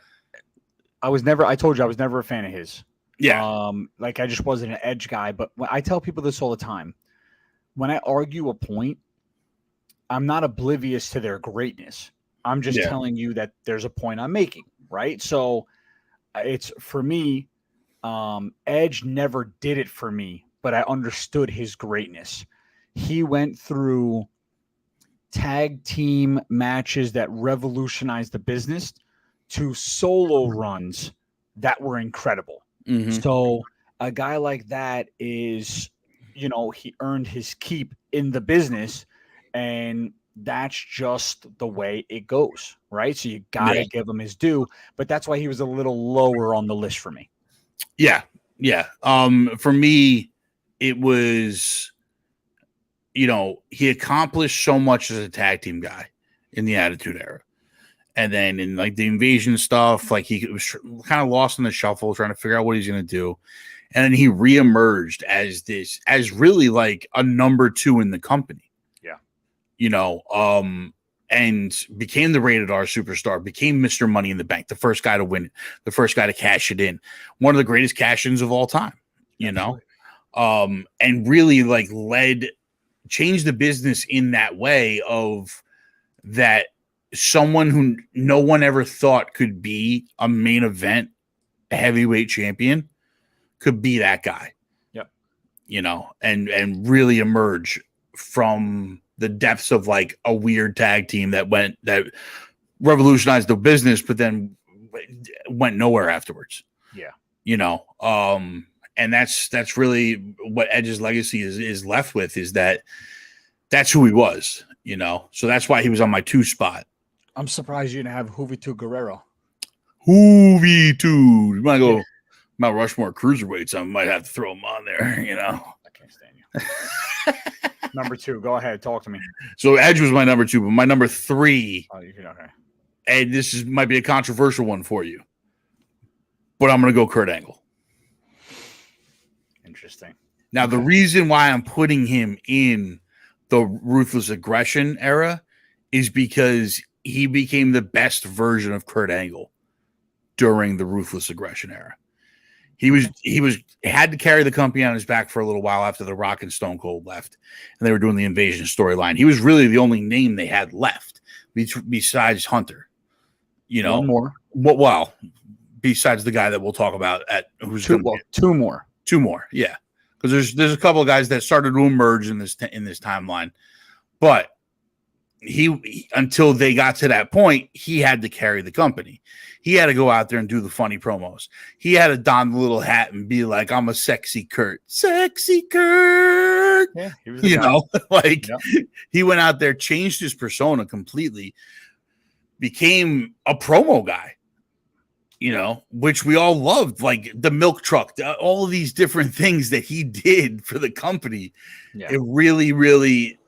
I told you I was never a fan of his. Yeah. Like, I just wasn't an Edge guy. But I tell people this all the time. When I argue a point, I'm not oblivious to their greatness. I'm just telling you that there's a point I'm making, right? So it's, for me, Edge never did it for me but I understood his greatness. He went through tag team matches that revolutionized the business to solo runs that were incredible. Mhm. So a guy like that is, he earned his keep in the business, and that's just the way it goes, right? So you got to Yeah. give him his due, but that's why he was a little lower on the list for me. Yeah. For me, it was, he accomplished so much as a tag team guy in the Attitude Era. And then in like the invasion stuff, like he was kind of lost in the shuffle, trying to figure out what he's going to do. And then he reemerged as really like a number 2 in the company. Yeah. And became the rated R superstar, became Mr. Money in the Bank, the first guy to win it, the first guy to cash it in. One of the greatest cash-ins of all time, and really like changed the business in that way of that someone who no one ever thought could be a main event heavyweight champion could be that guy. Yep. And really emerge from the depths of like a weird tag team that revolutionized the business, but then went nowhere afterwards. Yeah. And that's really what Edge's legacy is left with, is that's who he was, so that's why he was on my 2 spot. I'm surprised you didn't have Juventud Guerrero. Juventud. You might go Mount Rushmore cruiserweights. I might have to throw him on there, I can't stand you. Number 2, go ahead, talk to me. So Edge was my number 2, but my number 3. Oh, okay. And might be a controversial one for you, but I'm going to go Kurt Angle. Interesting. Now, the reason why I'm putting him in the Ruthless Aggression era is because he became the best version of Kurt Angle during the Ruthless Aggression era. He had to carry the company on his back for a little while after The Rock and Stone Cold left, and they were doing the Invasion storyline. He was really the only name they had left besides Hunter. One more. Well, besides the guy that we'll talk about two more. 2 more, yeah, because there's a couple of guys that started to emerge in this timeline, but he until they got to that point, he had to carry the company. He had to go out there and do the funny promos. He had to don the little hat and be like, "I'm a sexy Kurt." Yeah, he was he went out there, changed his persona completely, became a promo guy. Which we all loved, like the milk truck, all of these different things that he did for the company. Yeah. It really, really,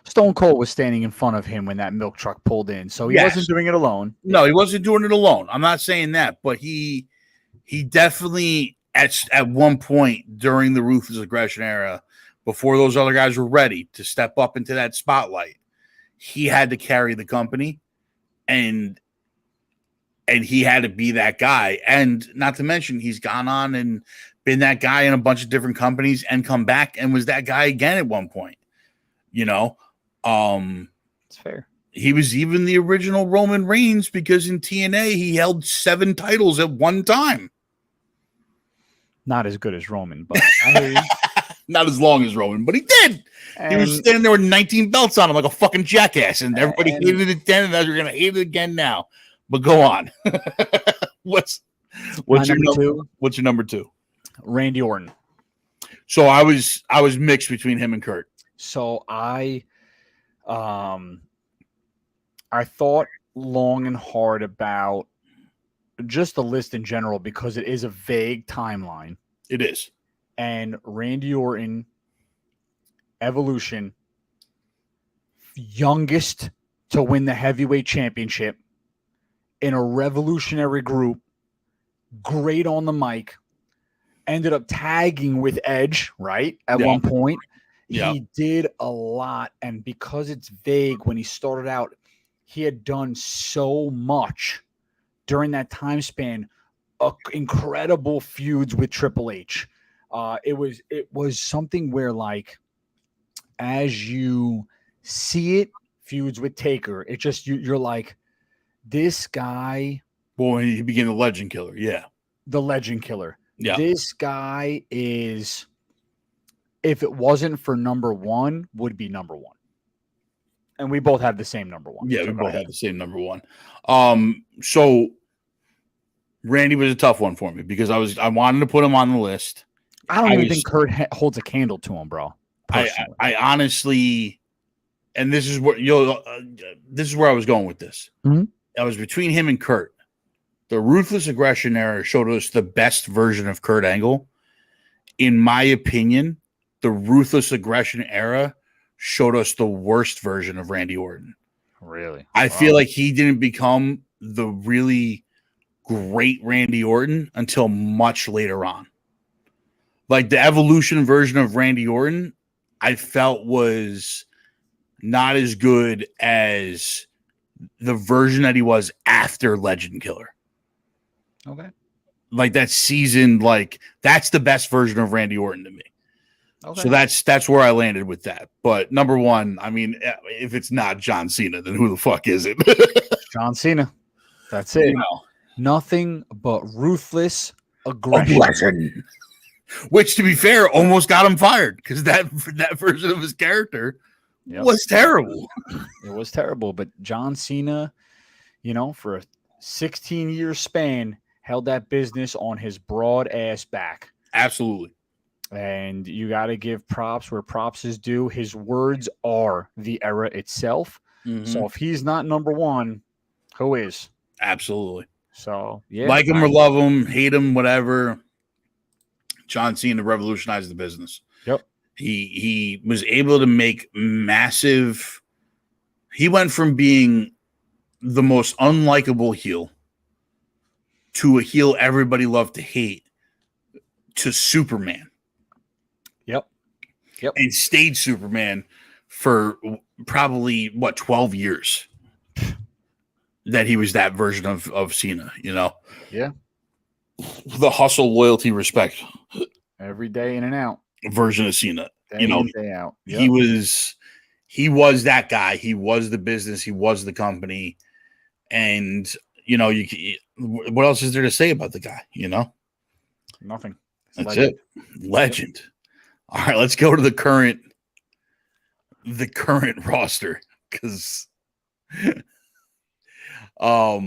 Stone Cold was standing in front of him when that milk truck pulled in, so he wasn't doing it alone. No, he wasn't doing it alone. I'm not saying that, but he definitely at one point during the Ruthless Aggression era, before those other guys were ready to step up into that spotlight, he had to carry the company, and he had to be that guy. And not to mention, he's gone on and been that guy in a bunch of different companies and come back and was that guy again at one point. It's fair. He was even the original Roman Reigns, because in TNA he held 7 titles at one time. Not as good as Roman, but I hear you. Not as long as Roman, but he did. He was standing there with 19 belts on him like a fucking jackass, and everybody hated it then, and they're gonna hate it again now. But go on. What's your number 2? What's your number 2? Randy Orton. So I was mixed between him and Kurt. So I thought long and hard about just the list in general, because it is a vague timeline. It is. And Randy Orton, Evolution, youngest to win the heavyweight championship in a revolutionary group, great on the mic, ended up tagging with Edge, right? At one point. Yeah. He did a lot. And because it's vague, when he started out, he had done so much during that time span, incredible feuds with Triple H. It was something where, like, as you see it, feuds with Taker, it just, you're like, this guy. Boy, he became the legend killer. Yeah. The legend killer. Yeah. This guy is if it wasn't for number one, would be number one. And we both have the same number one. Yeah, So we go both ahead. had the same number one. So Randy was a tough one for me because I wanted to put him on the list. I don't even think Kurt holds a candle to him, bro. I honestly, and this is what this is where I was going with this. Mhm. I was between him and Kurt. The Ruthless Aggression era showed us the best version of Kurt Angle. In my opinion, the Ruthless Aggression era showed us the worst version of Randy Orton. Really? I feel like he didn't become the really great Randy Orton until much later on. Like the evolution version of Randy Orton, I felt was not as good as the version that he was after Legend Killer. Okay. Like that season, like that's the best version of Randy Orton to me. Okay. So that's where I landed with that. But number one, I mean, if it's not John Cena, then who the fuck is it? John Cena. That's it. You know, Nothing but ruthless aggression. Which, to be fair, almost got him fired because that version of his character was terrible. It was terrible. But John Cena, for a 16-year span, held that business on his broad ass back. Absolutely. And you got to give props where props is due. His words are the era itself. Mm-hmm. So if he's not number one, who is? Absolutely. So, yeah. Like him or love him, hate him, whatever. John Cena revolutionized the business. Yep. He was able to make massive. He went from being the most unlikable heel to a heel everybody loved to hate to Superman. Yep. And stayed Superman for probably 12 years that he was that version of Cena, Yeah. The hustle, loyalty, respect. Every day in and out. Version of Cena. Day in, day out. Yep. He was that guy. He was the business. He was the company. And, what else is there to say about the guy, Nothing. That's it. Legend. Yep. All right, let's go to the current roster because LA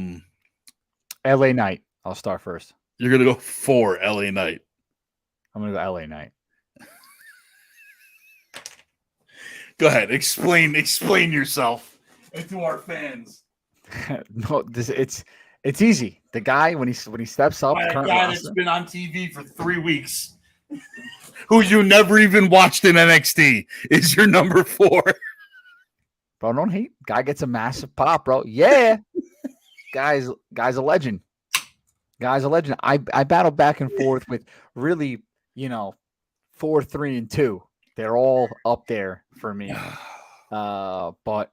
Knight. I'll start first. You're gonna go for LA Knight. I'm gonna go LA Knight. Go ahead. Explain yourself to our fans. No, it's easy. The guy when he steps up, the guy that's been on TV for 3 weeks. Who you never even watched in NXT is your number 4. Bro, don't hate. Guy gets a massive pop, bro. Yeah. Guy's a legend. Guy's a legend. I battle back and forth with really, 4, 3, and 2. They're all up there for me. But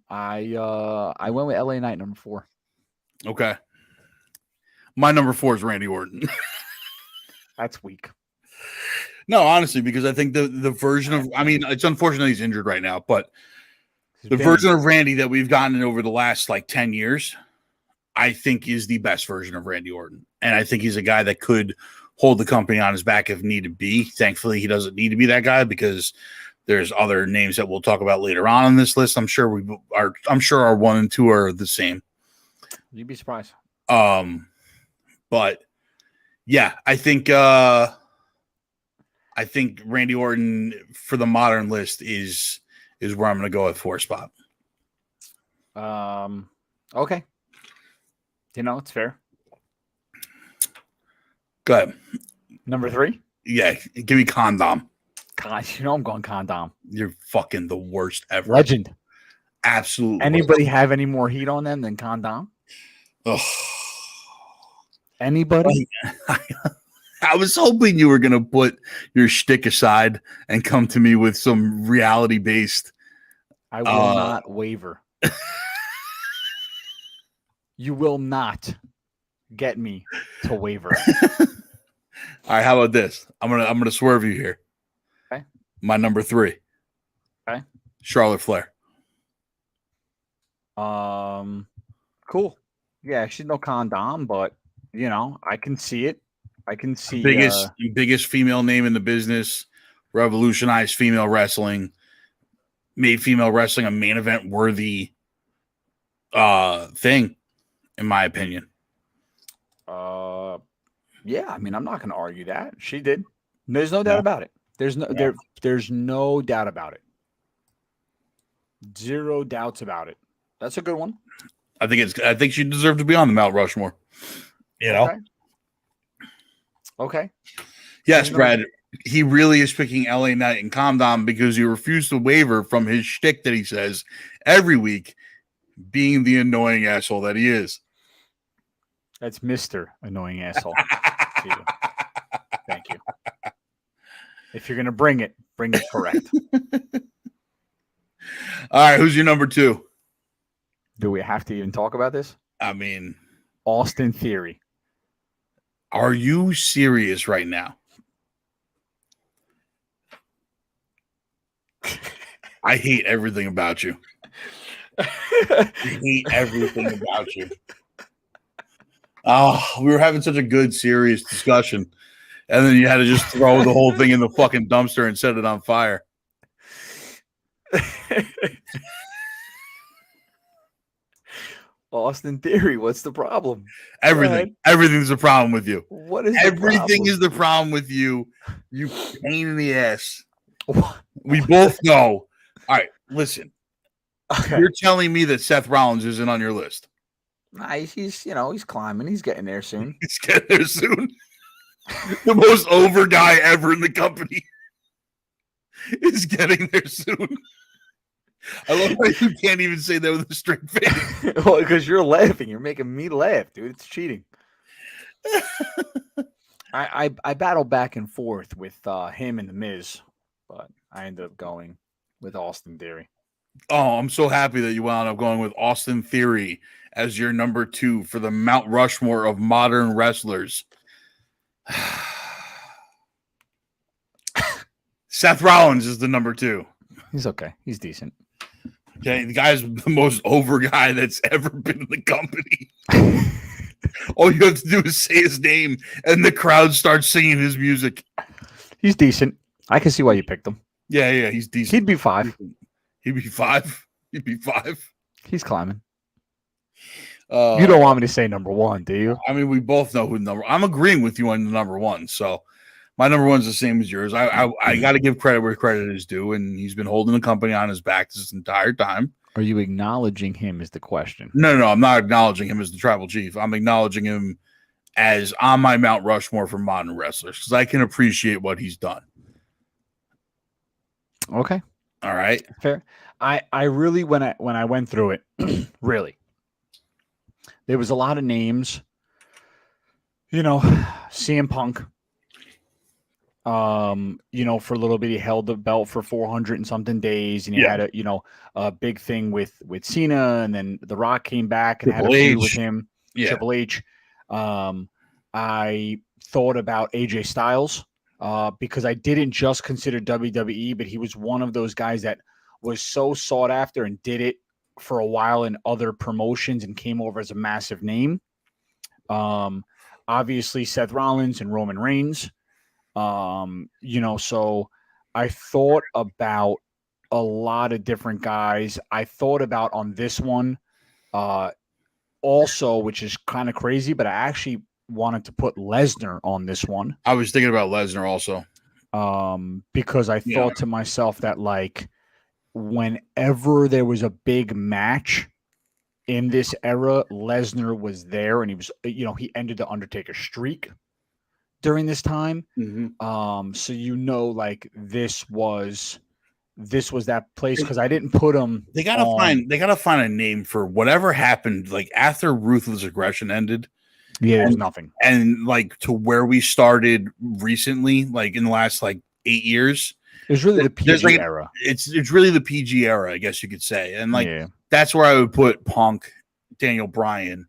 I went with LA Knight number 4. Okay. My number 4 is Randy Orton. That's weak. No, honestly, because I think the version of, it's unfortunate he's injured right now, but the version of Randy that we've gotten over the last 10 years, I think is the best version of Randy Orton. And I think he's a guy that could hold the company on his back if need to be. Thankfully, he doesn't need to be that guy because there's other names that we'll talk about later on this list. I'm sure our 1 and 2 are the same. You'd be surprised. But yeah, I think Randy Orton for the modern list is where I'm going to go at 4 spot. Okay. It's fair. Go ahead. Number 3? Yeah, give me Condom. Gosh, I'm going Condom. You're fucking the worst ever. Legend. Absolutely. Anybody have any more heat on them than Condom? Ugh. Anybody? I was hoping you were going to put your shtick aside and come to me with some reality-based. I will not waver. You will not get me to waver. All right, how about this? I'm gonna swerve you here. Okay. My number 3. Okay. Charlotte Flair. Cool. Yeah, she's no Condom, but I can see it. I can see biggest female name in the business, revolutionized female wrestling, made female wrestling a main event worthy thing, in my opinion. Yeah, I mean, I'm not going to argue that. She did. There's no doubt about it. There's no doubt about it. Zero doubts about it. That's a good one. I think she deserved to be on the Mount Rushmore. You know? Okay. Yes, Brad. He really is picking LA Knight and Condom because he refused to waver from his shtick that he says every week, being the annoying asshole that he is. That's Mr. Annoying Asshole. Thank you. If you're going to bring it correct. All right, who's your number 2? Do we have to even talk about this? I mean, Austin Theory. Are you serious right now? I hate everything about you. I hate everything about you. Oh, we were having such a good, serious discussion. And then you had to just throw the whole thing in the fucking dumpster and set it on fire. Austin Theory, what's the problem? Everything. Everything's the problem with you. What is everything is the problem with you? You pain in the ass. We both know. All right, listen. Okay. You're telling me that Seth Rollins isn't on your list. He's climbing. He's getting there soon. He's getting there soon. The most over guy ever in the company is getting there soon. I love how you can't even say that with a straight face. Well, because you're laughing. You're making me laugh, dude. It's cheating. I battled back and forth with him and The Miz, but I ended up going with Austin Theory. Oh, I'm so happy that you wound up going with Austin Theory as your number 2 for the Mount Rushmore of modern wrestlers. Seth Rollins is the number 2. He's okay. He's decent. Okay, the guy's the most over guy that's ever been in the company. All you have to do is say his name, and the crowd starts singing his music. He's decent. I can see why you picked him. Yeah, he's decent. He'd be 5. He'd be 5. He'd be 5. He's climbing. You don't want me to say number 1, do you? I mean, we both know who number. I'm agreeing with you on the number 1, so my number 1's the same as yours. I got to give credit where credit is due, and he's been holding the company on his back this entire time. Are you acknowledging him is the question? No, I'm not acknowledging him as the tribal chief. I'm acknowledging him as on my Mount Rushmore for modern wrestlers because I can appreciate what he's done. Okay. All right. Fair. I really, when I went through it, really, there was a lot of names. CM Punk. For a little bit, he held the belt for 400 and something days, and he had a big thing with Cena, and then The Rock came back and Triple had a feud H. with him. Yeah. Triple H. I thought about AJ Styles because I didn't just consider WWE, but he was one of those guys that was so sought after and did it for a while in other promotions and came over as a massive name. Obviously Seth Rollins and Roman Reigns. So I thought about a lot of different guys. I thought about on this one also, which is kind of crazy, but I actually wanted to put Lesnar on this one. I was thinking about Lesnar also. Because I thought to myself that whenever there was a big match in this era, Lesnar was there, and he was, he ended the Undertaker streak during this time. Mm-hmm. So this was that place because I didn't put him. They gotta find a name for whatever happened after Ruthless Aggression ended. Yeah, there's nothing. And to where we started recently, in the last 8 years. It was really the PG era. It's really the PG era, I guess you could say. And that's where I would put Punk, Daniel Bryan.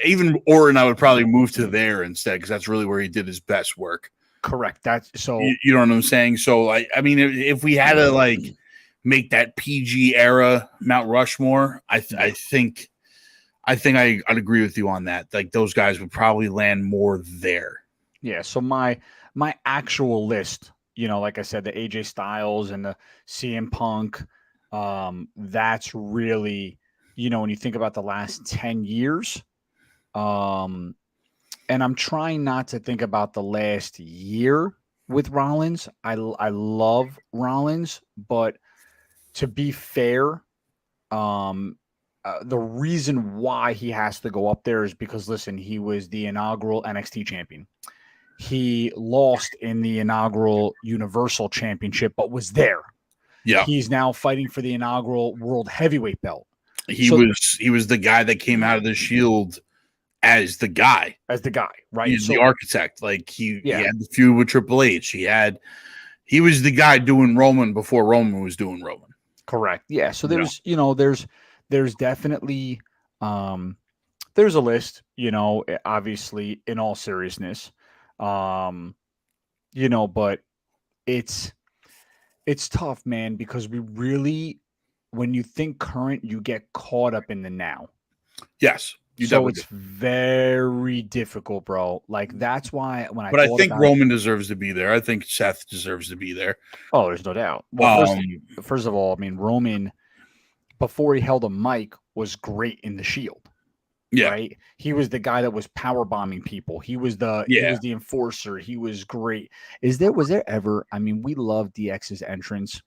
Even Orton, I would probably move to there instead because that's really where he did his best work. Correct. That's so. You know what I'm saying? So, if we had to make that PG era Mount Rushmore, I think I'd agree with you on that. Those guys would probably land more there. Yeah. So my actual list, like I said, the AJ Styles and the CM Punk, that's really, when you think about the last 10 years, and I'm trying not to think about the last year with Rollins. I love Rollins, but to be fair, the reason why he has to go up there is because, listen, he was the inaugural NXT champion. He lost in the inaugural Universal Championship, but was there. Yeah. He's now fighting for the inaugural World Heavyweight belt. He was the guy that came out of the Shield as the guy, right? He's the architect. Like he had the feud with Triple H. He was the guy doing Roman before Roman was doing Roman. Correct. Yeah. So there's there's definitely there's a list. Obviously, in all seriousness, but it's tough, man, because we really, when you think current, you get caught up in the now. Yes. It's very difficult, bro. Like that's why I think Roman deserves to be there. I think Seth deserves to be there. Oh, there's no doubt. Well, first of all, I mean, Roman, before he held a mic, was great in the Shield. Yeah. Right. He was the guy that was power bombing people. He was the enforcer. He was great. Was there ever? I mean, we love DX's entrance.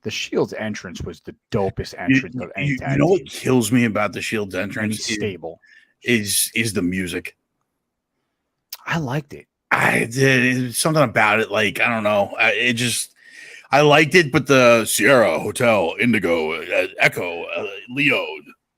The Shield's entrance was the dopest entrance of any tag team. What kills me about the Shield's entrance? Stable. Is the music. I liked it. I did. It's something about it. Like, I don't know. I liked it, but the Sierra Hotel, Indigo, Echo, Leo,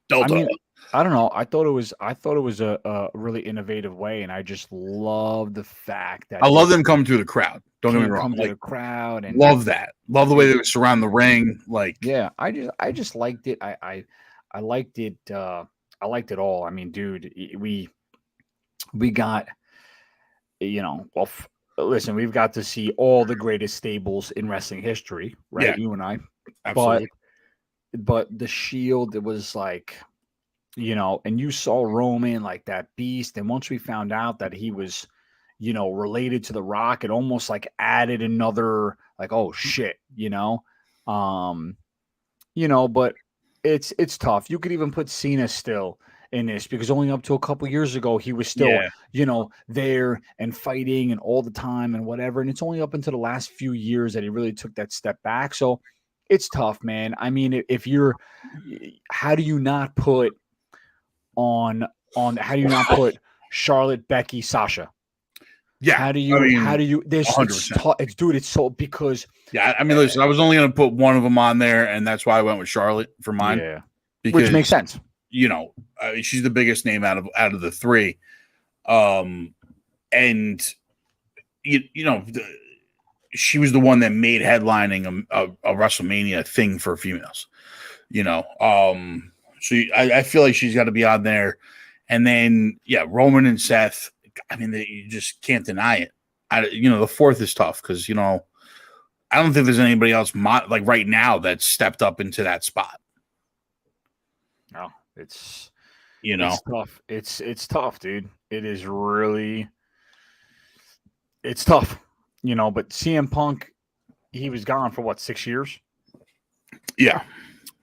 Delta. I mean, I don't know. I thought it was a really innovative way, and I just love the fact that I love them coming through the crowd. Don't get me wrong. Come to the crowd and love that. Love the way they surround the ring. Like, yeah, I just liked it. I liked it. I liked it all. I mean, dude, we got, listen, we've got to see all the greatest stables in wrestling history, right? Yeah, you and I. Absolutely. But the Shield, it was like, and you saw Roman like that beast. And once we found out that he was, related to The Rock, it almost like added another, like, oh shit, but it's tough. You could even put Cena still in this, because only up to a couple years ago he was still there and fighting and all the time and whatever, and it's only up until the last few years that he really took that step back. So it's tough, man. I mean, how do you not put Charlotte, Becky, Sasha? Yeah. How do you this 100%. It's so, because I mean, listen, I was only going to put one of them on there, and that's why I went with Charlotte for mine. Yeah. Because, which makes sense. She's the biggest name out of the three. And she was the one that made headlining a WrestleMania thing for females. So I feel like she's got to be on there. And then Roman and Seth, I mean, you just can't deny it. The fourth is tough because, I don't think there's anybody else like right now that's stepped up into that spot. No, it's tough. It's tough, dude. It is really, it's tough, but CM Punk, he was gone for 6 years? Yeah.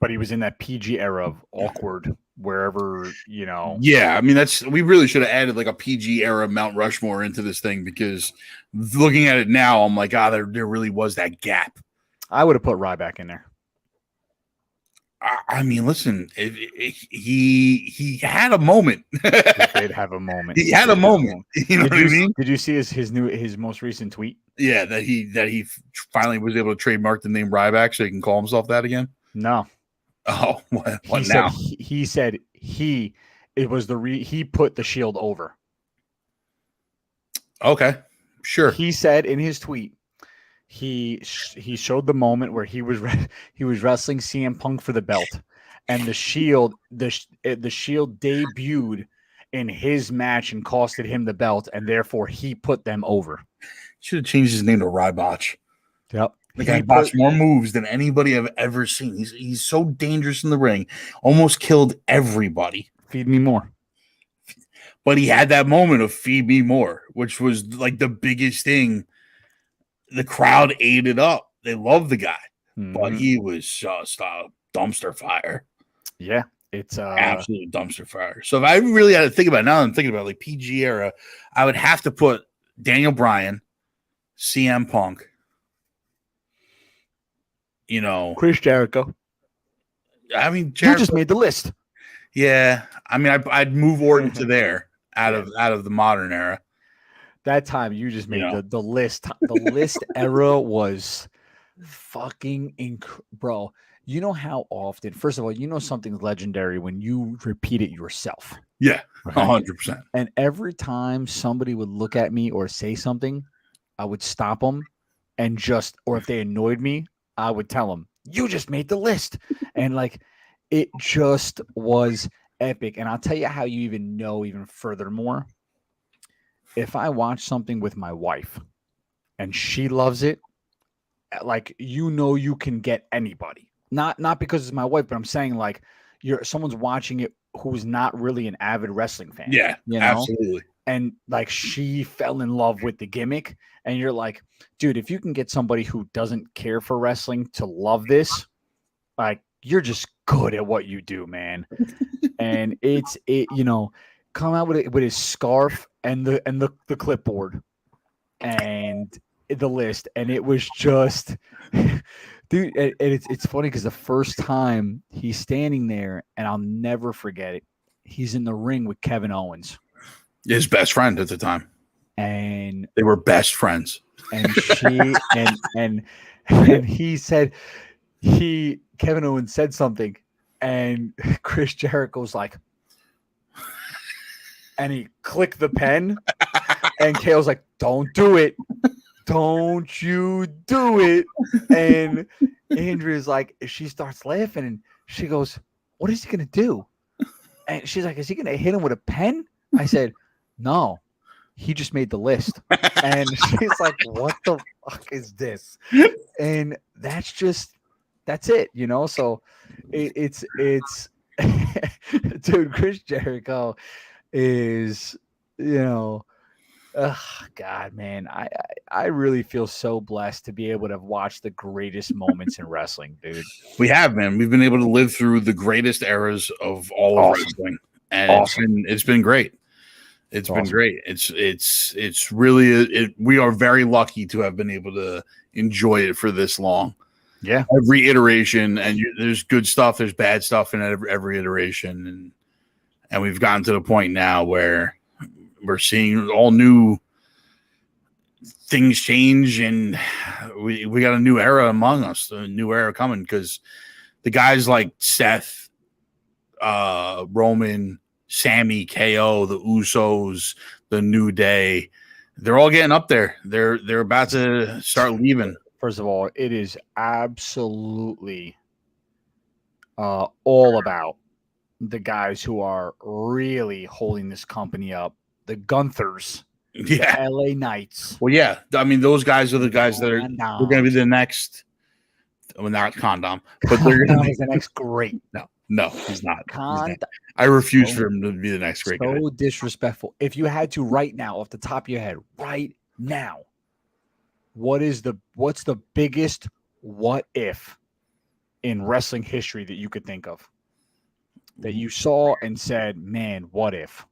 But he was in that PG era of awkward wherever, Yeah, I mean, we really should have added like a PG era Mount Rushmore into this thing, because looking at it now, I'm like, there really was that gap. I would have put Ryback in there. I mean, listen, he had a moment. He did have a moment. He had a moment. You know what I mean? Did you see his most recent tweet? Yeah, that he finally was able to trademark the name Ryback so he can call himself that again. No. Oh, what he now? He said he put the Shield over. Okay, sure. He said in his tweet, he showed the moment where he was wrestling CM Punk for the belt, and the Shield debuted in his match and costed him the belt, and therefore he put them over. Should have changed his name to Rybotch. Yep. The guy botched more moves than anybody I've ever seen. He's so dangerous in the ring. Almost killed everybody. Feed me more. But he had that moment of feed me more, which was like the biggest thing the crowd ate it up. They loved the guy, but Mhm. he was just a dumpster fire. Yeah, it's Absolute dumpster fire. So if I really had to think about it, now I'm thinking about like PG era, I would have to put Daniel Bryan, CM Punk, you know, Chris Jericho. I mean, You Jericho, just made the list. yeah. I mean, I'd move Orton to there out of the modern era. That time you just You made know. the list. The list era was fucking bro. You know how often? First of all, you know something's legendary when you repeat it yourself. Yeah, Okay? 100%. And every time somebody would look at me or say something, I would stop them and just, or if they annoyed me, I would tell them, "You just made the list," and like it just was epic. And I'll tell you how you even know even furthermore. If I watch something with my wife and she loves it, like you can get anybody. Not because it's my wife, but I'm saying like someone's watching it who's not really an avid wrestling fan. Yeah, You know? absolutely. And like she fell in love with the gimmick, and you're like, dude, if you can get somebody who doesn't care for wrestling to love this, like you're just good at what you do, man. And come out with his scarf and the clipboard and the list, and it was just dude, and it's funny because the first time he's standing there, and I'll never forget it, he's in the ring with Kevin Owens, His best friend at the time. and They were best friends. and she and he said Kevin Owens said something, and Chris Jericho's like, and he clicked the pen, and Kale's like, "Don't do it, don't you do it." And Andrea's like, she starts laughing, and she goes, "What is he gonna do?" And she's like, "Is he gonna hit him with a pen?" I said, "No, he just made the list." And she's like, "What the fuck is this?" And that's it, you know. So it's dude, Chris Jericho is, God, man, I really feel so blessed to be able to watch the greatest moments in wrestling, dude. We have, man. We've been able to live through the greatest eras of all of wrestling, and it's been great. It's been great. It's really we are very lucky to have been able to enjoy it for this long. Yeah, every iteration, and there's good stuff, there's bad stuff in every iteration, and we've gotten to the point now where we're seeing all new things change, and we got a new era among us, a new era coming, because the guys like Seth, Roman, Sammy, KO, the Usos, the New Day, they're all getting up there. They're about to start leaving. First of all, it is absolutely all about the guys who are really holding this company up. The Gunthers, Yeah, the LA Knights. Well, yeah. I mean, those guys are the guys that are going to be the next. Well, not Condom, but they're going to be the next great. No, he's not. I refuse for him to be the next great guy. So disrespectful. If you had to right now, off the top of your head, right now, what's the biggest what if in wrestling history that you could think of that you saw and said, man, what if?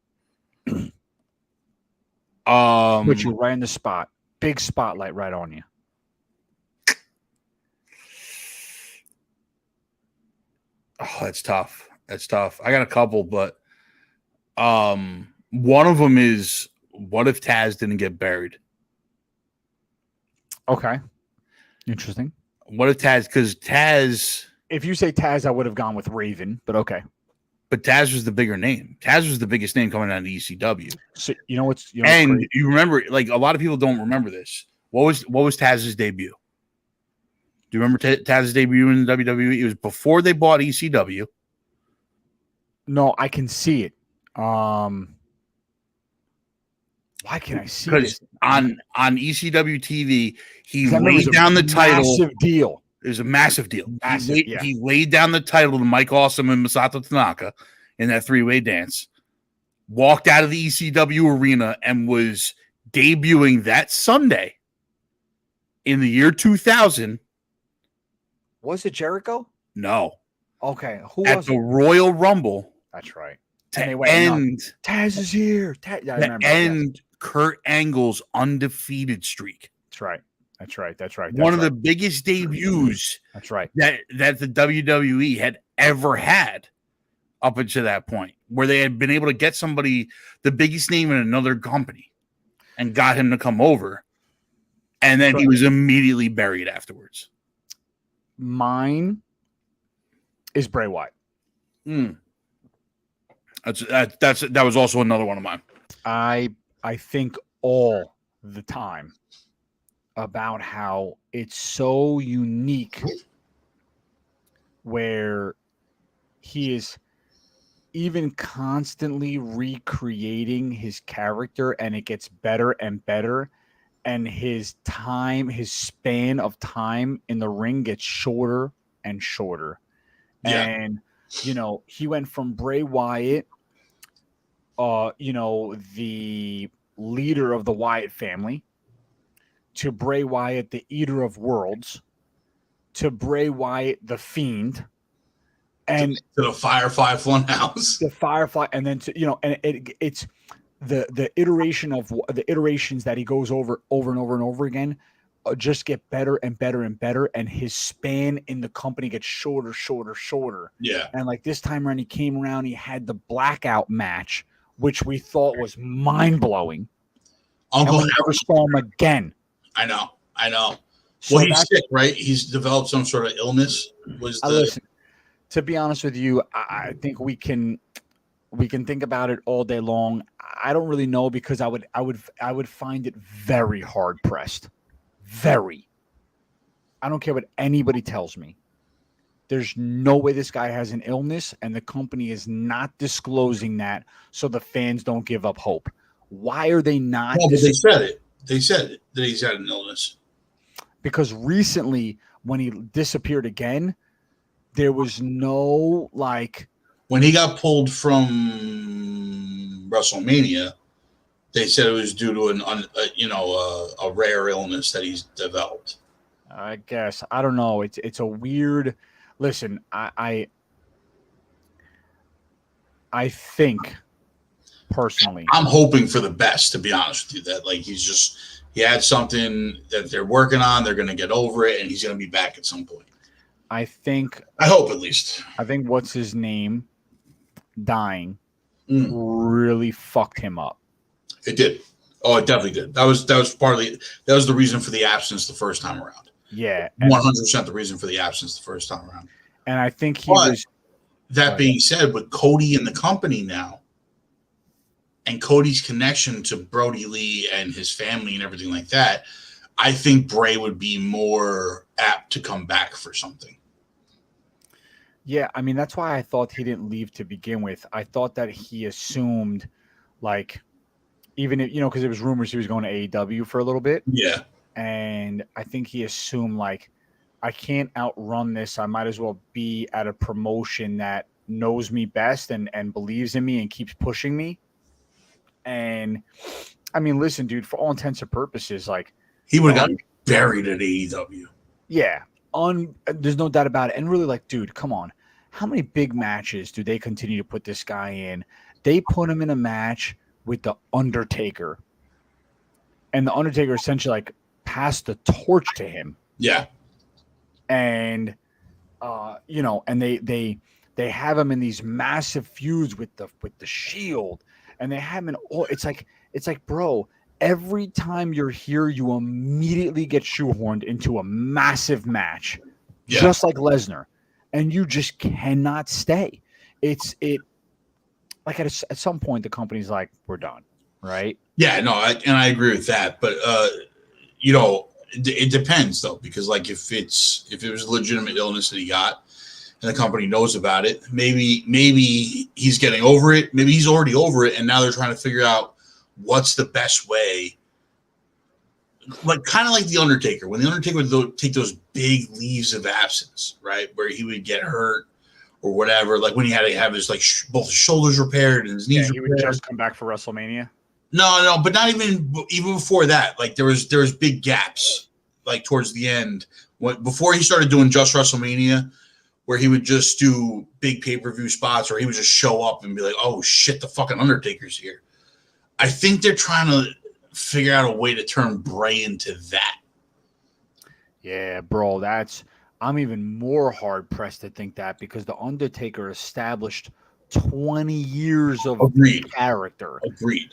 Put you right in the spot. Big spotlight right on you. Oh, that's tough. That's tough. I got a couple, but one of them is, what if Taz didn't get buried? Okay. Interesting. What if Taz, because Taz... If you say Taz, I would have gone with Raven, but okay. But Taz was the bigger name. Taz was the biggest name coming out of the ECW. So you remember, like, a lot of people don't remember this. What was Taz's debut? Do you remember Taz's debut in the WWE? It was before they bought ECW. No, I can see it. Why can I see it? Because on ECW TV, he laid down the title. Massive deal. It was a massive deal. Massive, he laid down the title to Mike Awesome and Masato Tanaka in that three-way dance. Walked out of the ECW arena and was debuting that Sunday in the year 2000. Was it Jericho? No, Okay, who at was the it? Royal Rumble That's right. to And they went nuts. end Taz is here. I to remember. Yes. end Kurt Angle's undefeated streak. That's right. That's right. That's right. One That's of right. the biggest debuts That's right. that the WWE had ever had up until that point, where they had been able to get somebody, the biggest name in another company, and got him to come over. And then he was immediately buried afterwards. Mine is Bray Wyatt. That was also another one of mine. I think all the time about how it's so unique, where he is even constantly recreating his character, and it gets better and better, and his span of time in the ring gets shorter and shorter. Yeah. And he went from Bray Wyatt, the leader of the Wyatt family, to Bray Wyatt, the eater of worlds, to Bray Wyatt, the fiend, and to the Firefly Funhouse, the Firefly, and then to and it's the iterations that he goes over and over and over again just get better and better and better, and his span in the company gets shorter. Yeah. And like this time around, he came around, he had the blackout match, which we thought was mind-blowing. Uncle and we never saw him again. I know. So Well, he's sick, right? He's developed some sort of illness. Listen, to be honest with you, I think we can think about it all day long. I don't really know, because I would find it very hard pressed. Very. I don't care what anybody tells me. There's no way this guy has an illness, and the company is not disclosing that, so the fans don't give up hope. Why are they not? No, but they said it. They said that he's had an illness. Because recently, when he disappeared again, there was no when he got pulled from WrestleMania, they said it was due to a rare illness that he's developed. I guess, I don't know. It's a weird. Listen, I think personally, I'm hoping for the best, to be honest with you. That he had something that they're working on. They're going to get over it, and he's going to be back at some point. I hope, at least. I think what's his name dying really fucked him up. It did. Oh, it definitely did. That was the reason for the absence the first time around. Yeah, 100% the reason for the absence the first time around. And I think he was. That being said, with Cody in the company now, and Cody's connection to Brody Lee and his family and everything like that, I think Bray would be more apt to come back for something. Yeah, I mean, that's why I thought he didn't leave to begin with. I thought that he assumed, even if, because there was rumors he was going to AEW for a little bit. Yeah. And I think he assumed, I can't outrun this. I might as well be at a promotion that knows me best and believes in me and keeps pushing me. And, I mean, listen, dude, for all intents and purposes, he would have gotten buried at AEW. Yeah. There's no doubt about it. And really, dude, come on. How many big matches do they continue to put this guy in? They put him in a match with The Undertaker. And The Undertaker essentially, passed the torch to him. Yeah. And, and they have him in these massive feuds with the Shield. And they have him in all. It's like, bro, every time you're here, you immediately get shoehorned into a massive match, just like Lesnar, and you just cannot stay. At some point, the company's like, we're done, right? Yeah, no, I agree with that, but it depends though, because if it was a legitimate illness that he got, and the company knows about it, maybe he's getting over it, maybe he's already over it, and now they're trying to figure out what's the best way. Kind of like The Undertaker. When The Undertaker would take those big leaves of absence, right? Where he would get hurt or whatever. When he had to have his both his shoulders repaired and his knees repaired. He would just come back for WrestleMania. No, but not even before that. There was big gaps like towards the end, before he started doing Just WrestleMania, where he would just do big pay-per-view spots, or he would just show up and be like, "Oh shit, the fucking Undertaker's here." I think they're trying to figure out a way to turn Bray into that. Yeah, bro, I'm even more hard pressed to think that, because the Undertaker established 20 years of Agreed. character. Agreed.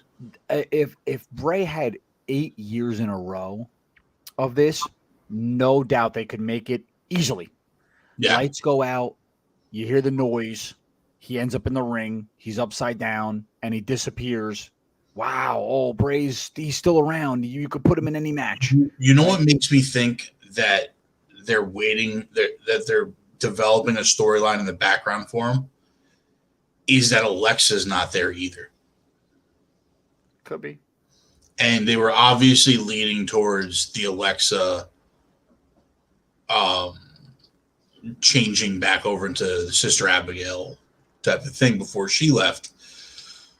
If Bray had 8 years in a row of this, no doubt they could make it easily. Yeah. Lights go out, you hear the noise, he ends up in the ring, he's upside down, and he disappears. Wow, oh, he's still around. You could put him in any match. You know what makes me think that they're waiting, that they're developing a storyline in the background for him, is that Alexa's not there either. Could be. And they were obviously leading towards the Alexa changing back over into the Sister Abigail type of thing before she left.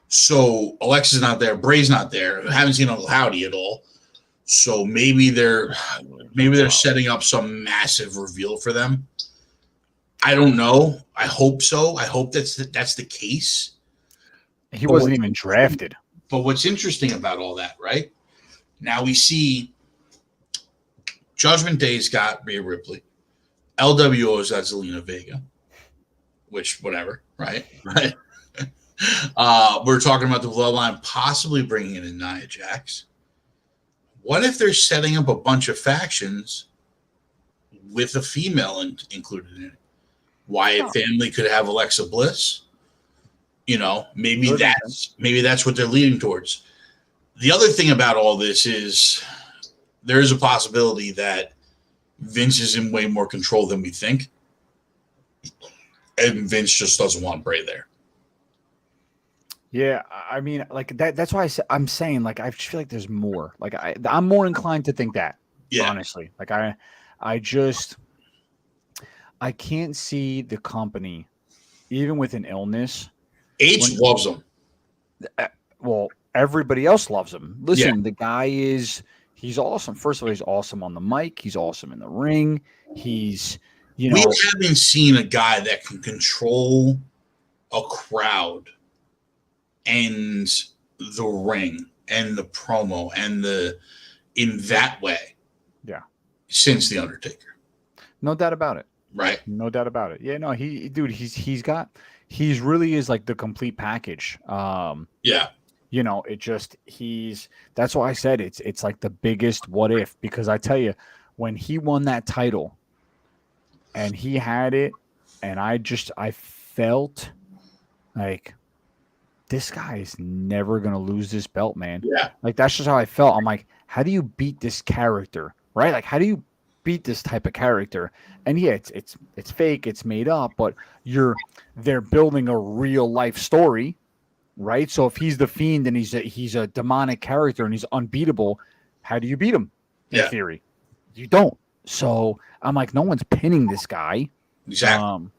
So Alexa's not there, Bray's not there. I haven't seen Uncle Howdy at all. So maybe they're setting up some massive reveal for them. I don't know. I hope so. I hope that's the case. He wasn't even drafted. But what's interesting about all that, right? Now we see Judgment Day's got Rhea Ripley. LWO's got Zelina Vega, which whatever, right? Right. We're talking about the Bloodline possibly bringing in Nia Jax. What if they're setting up a bunch of factions with a female included in it? Wyatt family could have Alexa Bliss. You know, maybe that's what they're leading towards. The other thing about all this is there is a possibility that Vince is in way more control than we think, and Vince just doesn't want Bray there. Yeah, I mean, like that. That's why I'm saying, like, I feel like there's more. Like, I'm more inclined to think that. Yeah. Honestly, like I can't see the company, even with an illness. H loves him. Well, everybody else loves him. Listen, the guy he's awesome. First of all, he's awesome on the mic. He's awesome in the ring. We haven't seen a guy that can control a crowd and the ring and the promo and in that way. Yeah. Since The Undertaker. No doubt about it. Right. No doubt about it. Yeah, no, he's really is like the complete package. Yeah. You know, that's why I said it's like the biggest what if, because I tell you, when he won that title and he had it, and I felt like this guy is never going to lose this belt, man. Yeah. Like, that's just how I felt. I'm like, how do you beat this character, right? Like, how do you beat this type of character? And yeah, it's fake, it's made up, but they're building a real life story, right? So if he's the Fiend and he's a demonic character and he's unbeatable, how do you beat him? In theory, you don't. So I'm like, no one's pinning this guy. Exactly.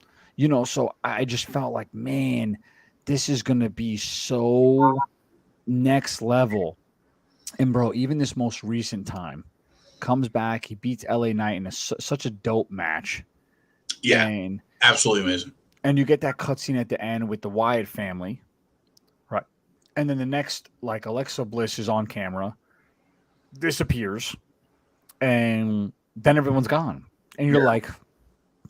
So I just felt like, man, this is going to be so next level. And bro, even this most recent time comes back, he beats LA Knight in such a dope match. Yeah, and absolutely amazing. And you get that cutscene at the end with the Wyatt family, right? And then the next, like, Alexa Bliss is on camera, disappears, and then everyone's gone. And you're like,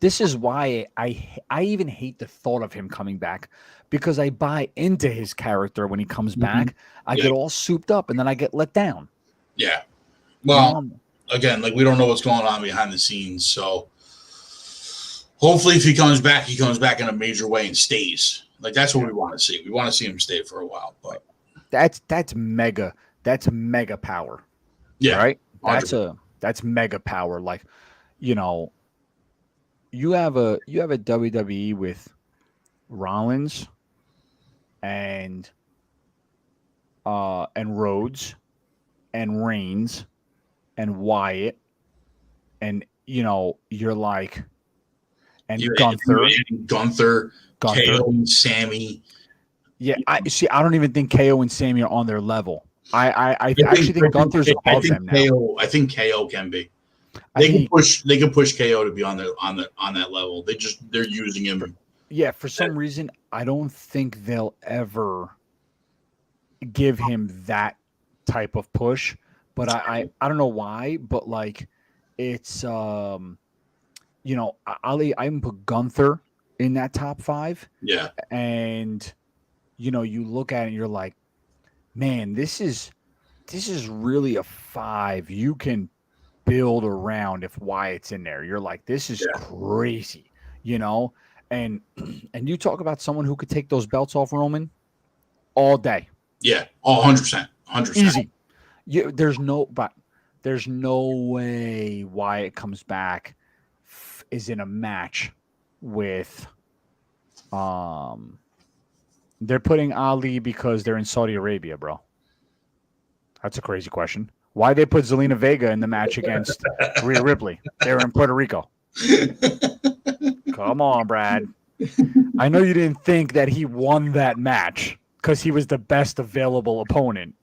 this is why I even hate the thought of him coming back, because I buy into his character when he comes back. I get all souped up, and then I get let down. Yeah. Well, again, like, we don't know what's going on behind the scenes, so hopefully if he comes back in a major way and stays. Like, that's what we want to see. We want to see him stay for a while. But that's mega power. Yeah. Right? 100%. That's mega power. Like, you have a WWE with Rollins and Rhodes and Reigns and Wyatt, and you're like, and Gunther, KO and Sammy. Yeah, I don't even think KO and Sammy are on their level. I actually think Gunther's above them now. I think KO can be. They can push KO to be on that level. They're using him. Yeah, for some reason, I don't think they'll ever give him that type of push. But I don't know why, but like it's Ali, I even put Gunther in that top 5. Yeah. And you look at it and you're like, man, this is really a 5 you can build around if Wyatt's in there. You're like, this is crazy, and you talk about someone who could take those belts off Roman all day. Yeah, 100%. Easy. There's no way Wyatt comes back is in a match with they're putting Ali because they're in Saudi Arabia, bro. That's a crazy question. Why they put Zelina Vega in the match against Rhea Ripley? They were in Puerto Rico. Come on, Brad. I know you didn't think that he won that match because he was the best available opponent.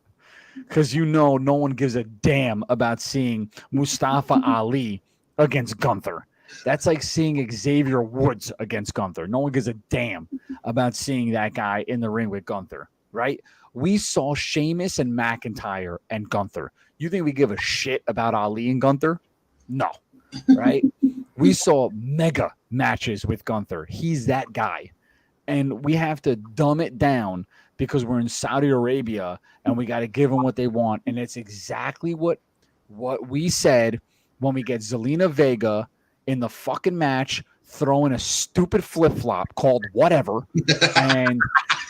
Because no one gives a damn about seeing Mustafa Ali against Gunther. That's like seeing Xavier Woods against Gunther. No one gives a damn about seeing that guy in the ring with Gunther, right? We saw Sheamus and McIntyre and Gunther. You think we give a shit about Ali and Gunther? No, right? We saw mega matches with Gunther. He's that guy. And we have to dumb it down because we're in Saudi Arabia and we got to give them what they want. And it's exactly what we said when we get Zelina Vega in the fucking match throwing a stupid flip-flop called whatever and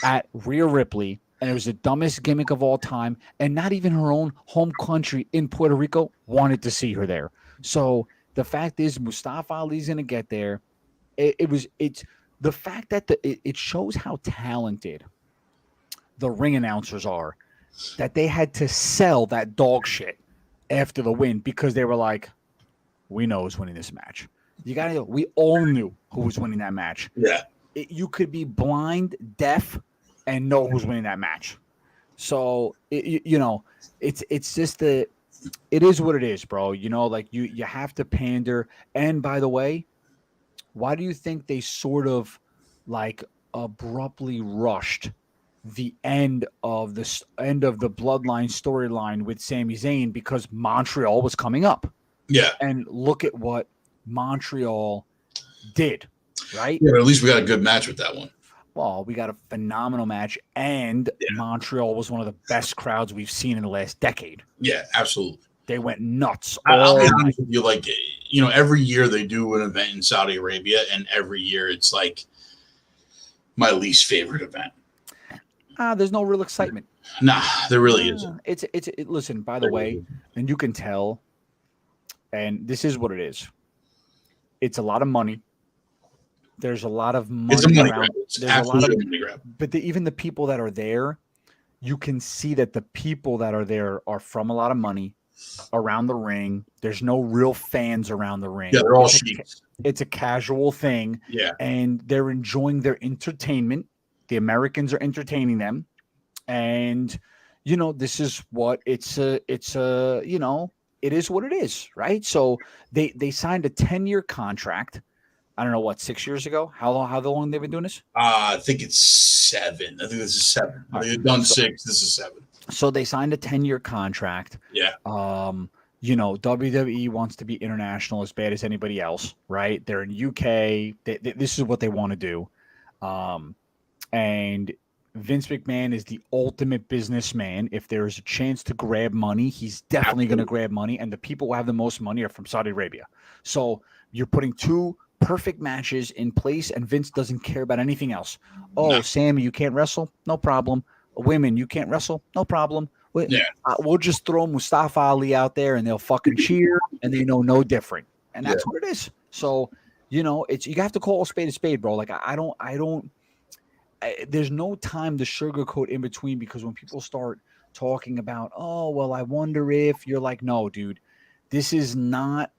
at Rhea Ripley. And it was the dumbest gimmick of all time. And not even her own home country in Puerto Rico wanted to see her there. So the fact is Mustafa Ali's going to get there. It's the fact that it shows how talented the ring announcers are, that they had to sell that dog shit after the win because they were like, we know who's winning this match. We all knew who was winning that match. Yeah. You could be blind, deaf, and know who's winning that match. So, it's just it is what it is, bro. Like you have to pander. And by the way, why do you think they sort of like abruptly rushed the end of the Bloodline storyline with Sami Zayn? Because Montreal was coming up. Yeah. And look at what Montreal did, right? Yeah, but at least we got a good match with that one. Well, we got a phenomenal match, and Montreal was one of the best crowds we've seen in the last decade. Yeah, absolutely. They went nuts. I'll be honest with you, like, every year they do an event in Saudi Arabia, and every year it's like my least favorite event. There's no real excitement. Nah, there really isn't. Listen, by the way, and you can tell, and this is what it is. It's a lot of money. There's a lot of money. It's a money around. grab. It's absolutely a money grab. But even the people that are there, you can see that the people that are there are from a lot of money around the ring. There's no real fans around the ring. Yeah, they're all sheets. It's a casual thing. Yeah. And they're enjoying their entertainment. The Americans are entertaining them. And, this is what it is what it is, right? So they signed a 10-year contract. I don't know what, 6 years ago? How long they've been doing this? I think it's 7. I think this is 7. They've done 6. This is 7. So they signed a 10-year contract. Yeah. WWE wants to be international as bad as anybody else, right? They're in UK. This is what they want to do. And Vince McMahon is the ultimate businessman. If there is a chance to grab money, he's definitely going to grab money. And the people who have the most money are from Saudi Arabia. So you're putting 2 perfect matches in place, and Vince doesn't care about anything else. Oh, no. Sammy, you can't wrestle? No problem. Women, you can't wrestle? No problem. We'll just throw Mustafa Ali out there, and they'll fucking cheer, and they know no different. And that's what it is. So, you have to call a spade, bro. Like, I don't. There's no time to sugarcoat in between, because when people start talking about, oh, well, I wonder if, you're like, no, dude, this is not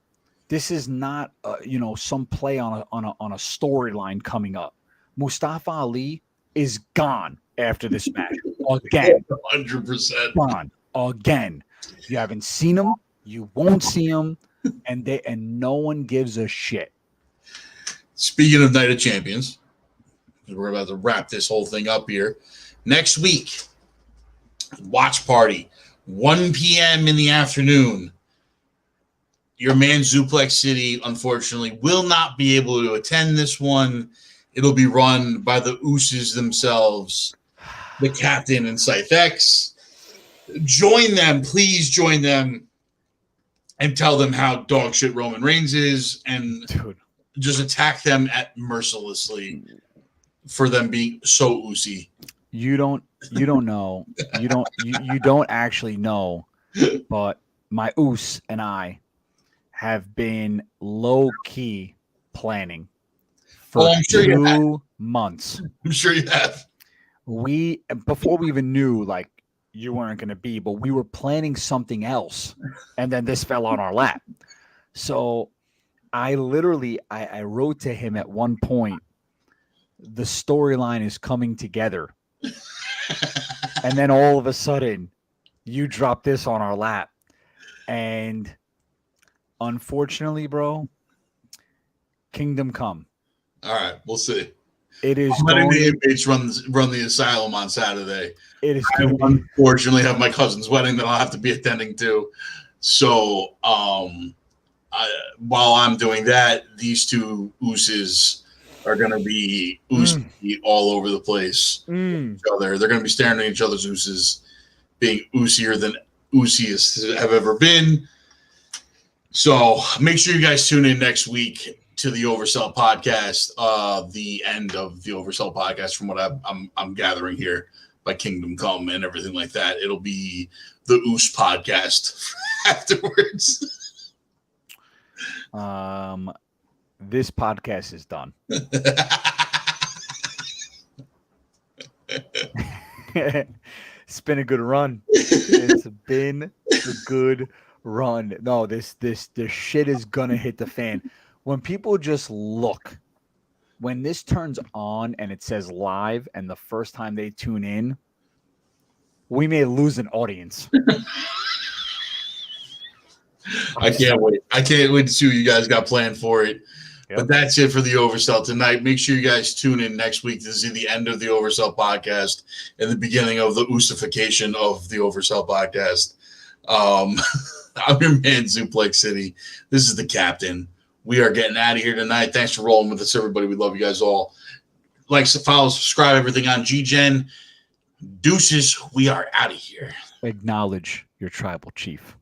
some play on a storyline coming up. Mustafa Ali is gone after this match again. 100% gone again. You haven't seen him. You won't see him. and no one gives a shit. Speaking of Night of Champions, we're about to wrap this whole thing up here. Next week, watch party, 1 p.m. in the afternoon. Your man Zuplex City, unfortunately, will not be able to attend this one. It'll be run by the Usos themselves, the captain and Scythe X. Join them. Please join them and tell them how dog shit Roman Reigns is and just attack them mercilessly for them being so Usi. You don't know. You don't actually know, but my Us and I have been low key planning for I'm sure 2 months. I'm sure you have. Before we even knew like you weren't going to be, but we were planning something else, and then this fell on our lap. So I literally I wrote to him at one point, the storyline is coming together. And then all of a sudden you drop this on our lap. And unfortunately, bro, Kingdom Come. All right, we'll see. It is I'm letting the inmates run the asylum on Saturday. It is I unfortunately have my cousin's wedding that I'll have to be attending to. So while I'm doing that, these two Usos are going to be all over the place. Each other. They're going to be staring at each other's Usos, being Usier than Usiest have ever been. So make sure you guys tune in next week to the Oversell podcast, the end of the Oversell podcast from what I'm gathering here by Kingdom Come and everything like that. It'll be the Oos podcast afterwards. This podcast is done. It's been a good run. It's been a good run. No, this shit is gonna hit the fan. When people just look, when this turns on and it says live, and the first time they tune in, we may lose an audience. I can't wait. I can't wait to see what you guys got planned for it. Yep. But that's it for the Oversell tonight. Make sure you guys tune in next week to see the end of the Oversell podcast and the beginning of the oosification of the Oversell podcast. I'm your man, Zuplex City. This is the captain. We are getting out of here tonight. Thanks for rolling with us, everybody. We love you guys all. Like, follow, subscribe, everything on GGen. Deuces, we are out of here. Acknowledge your tribal chief.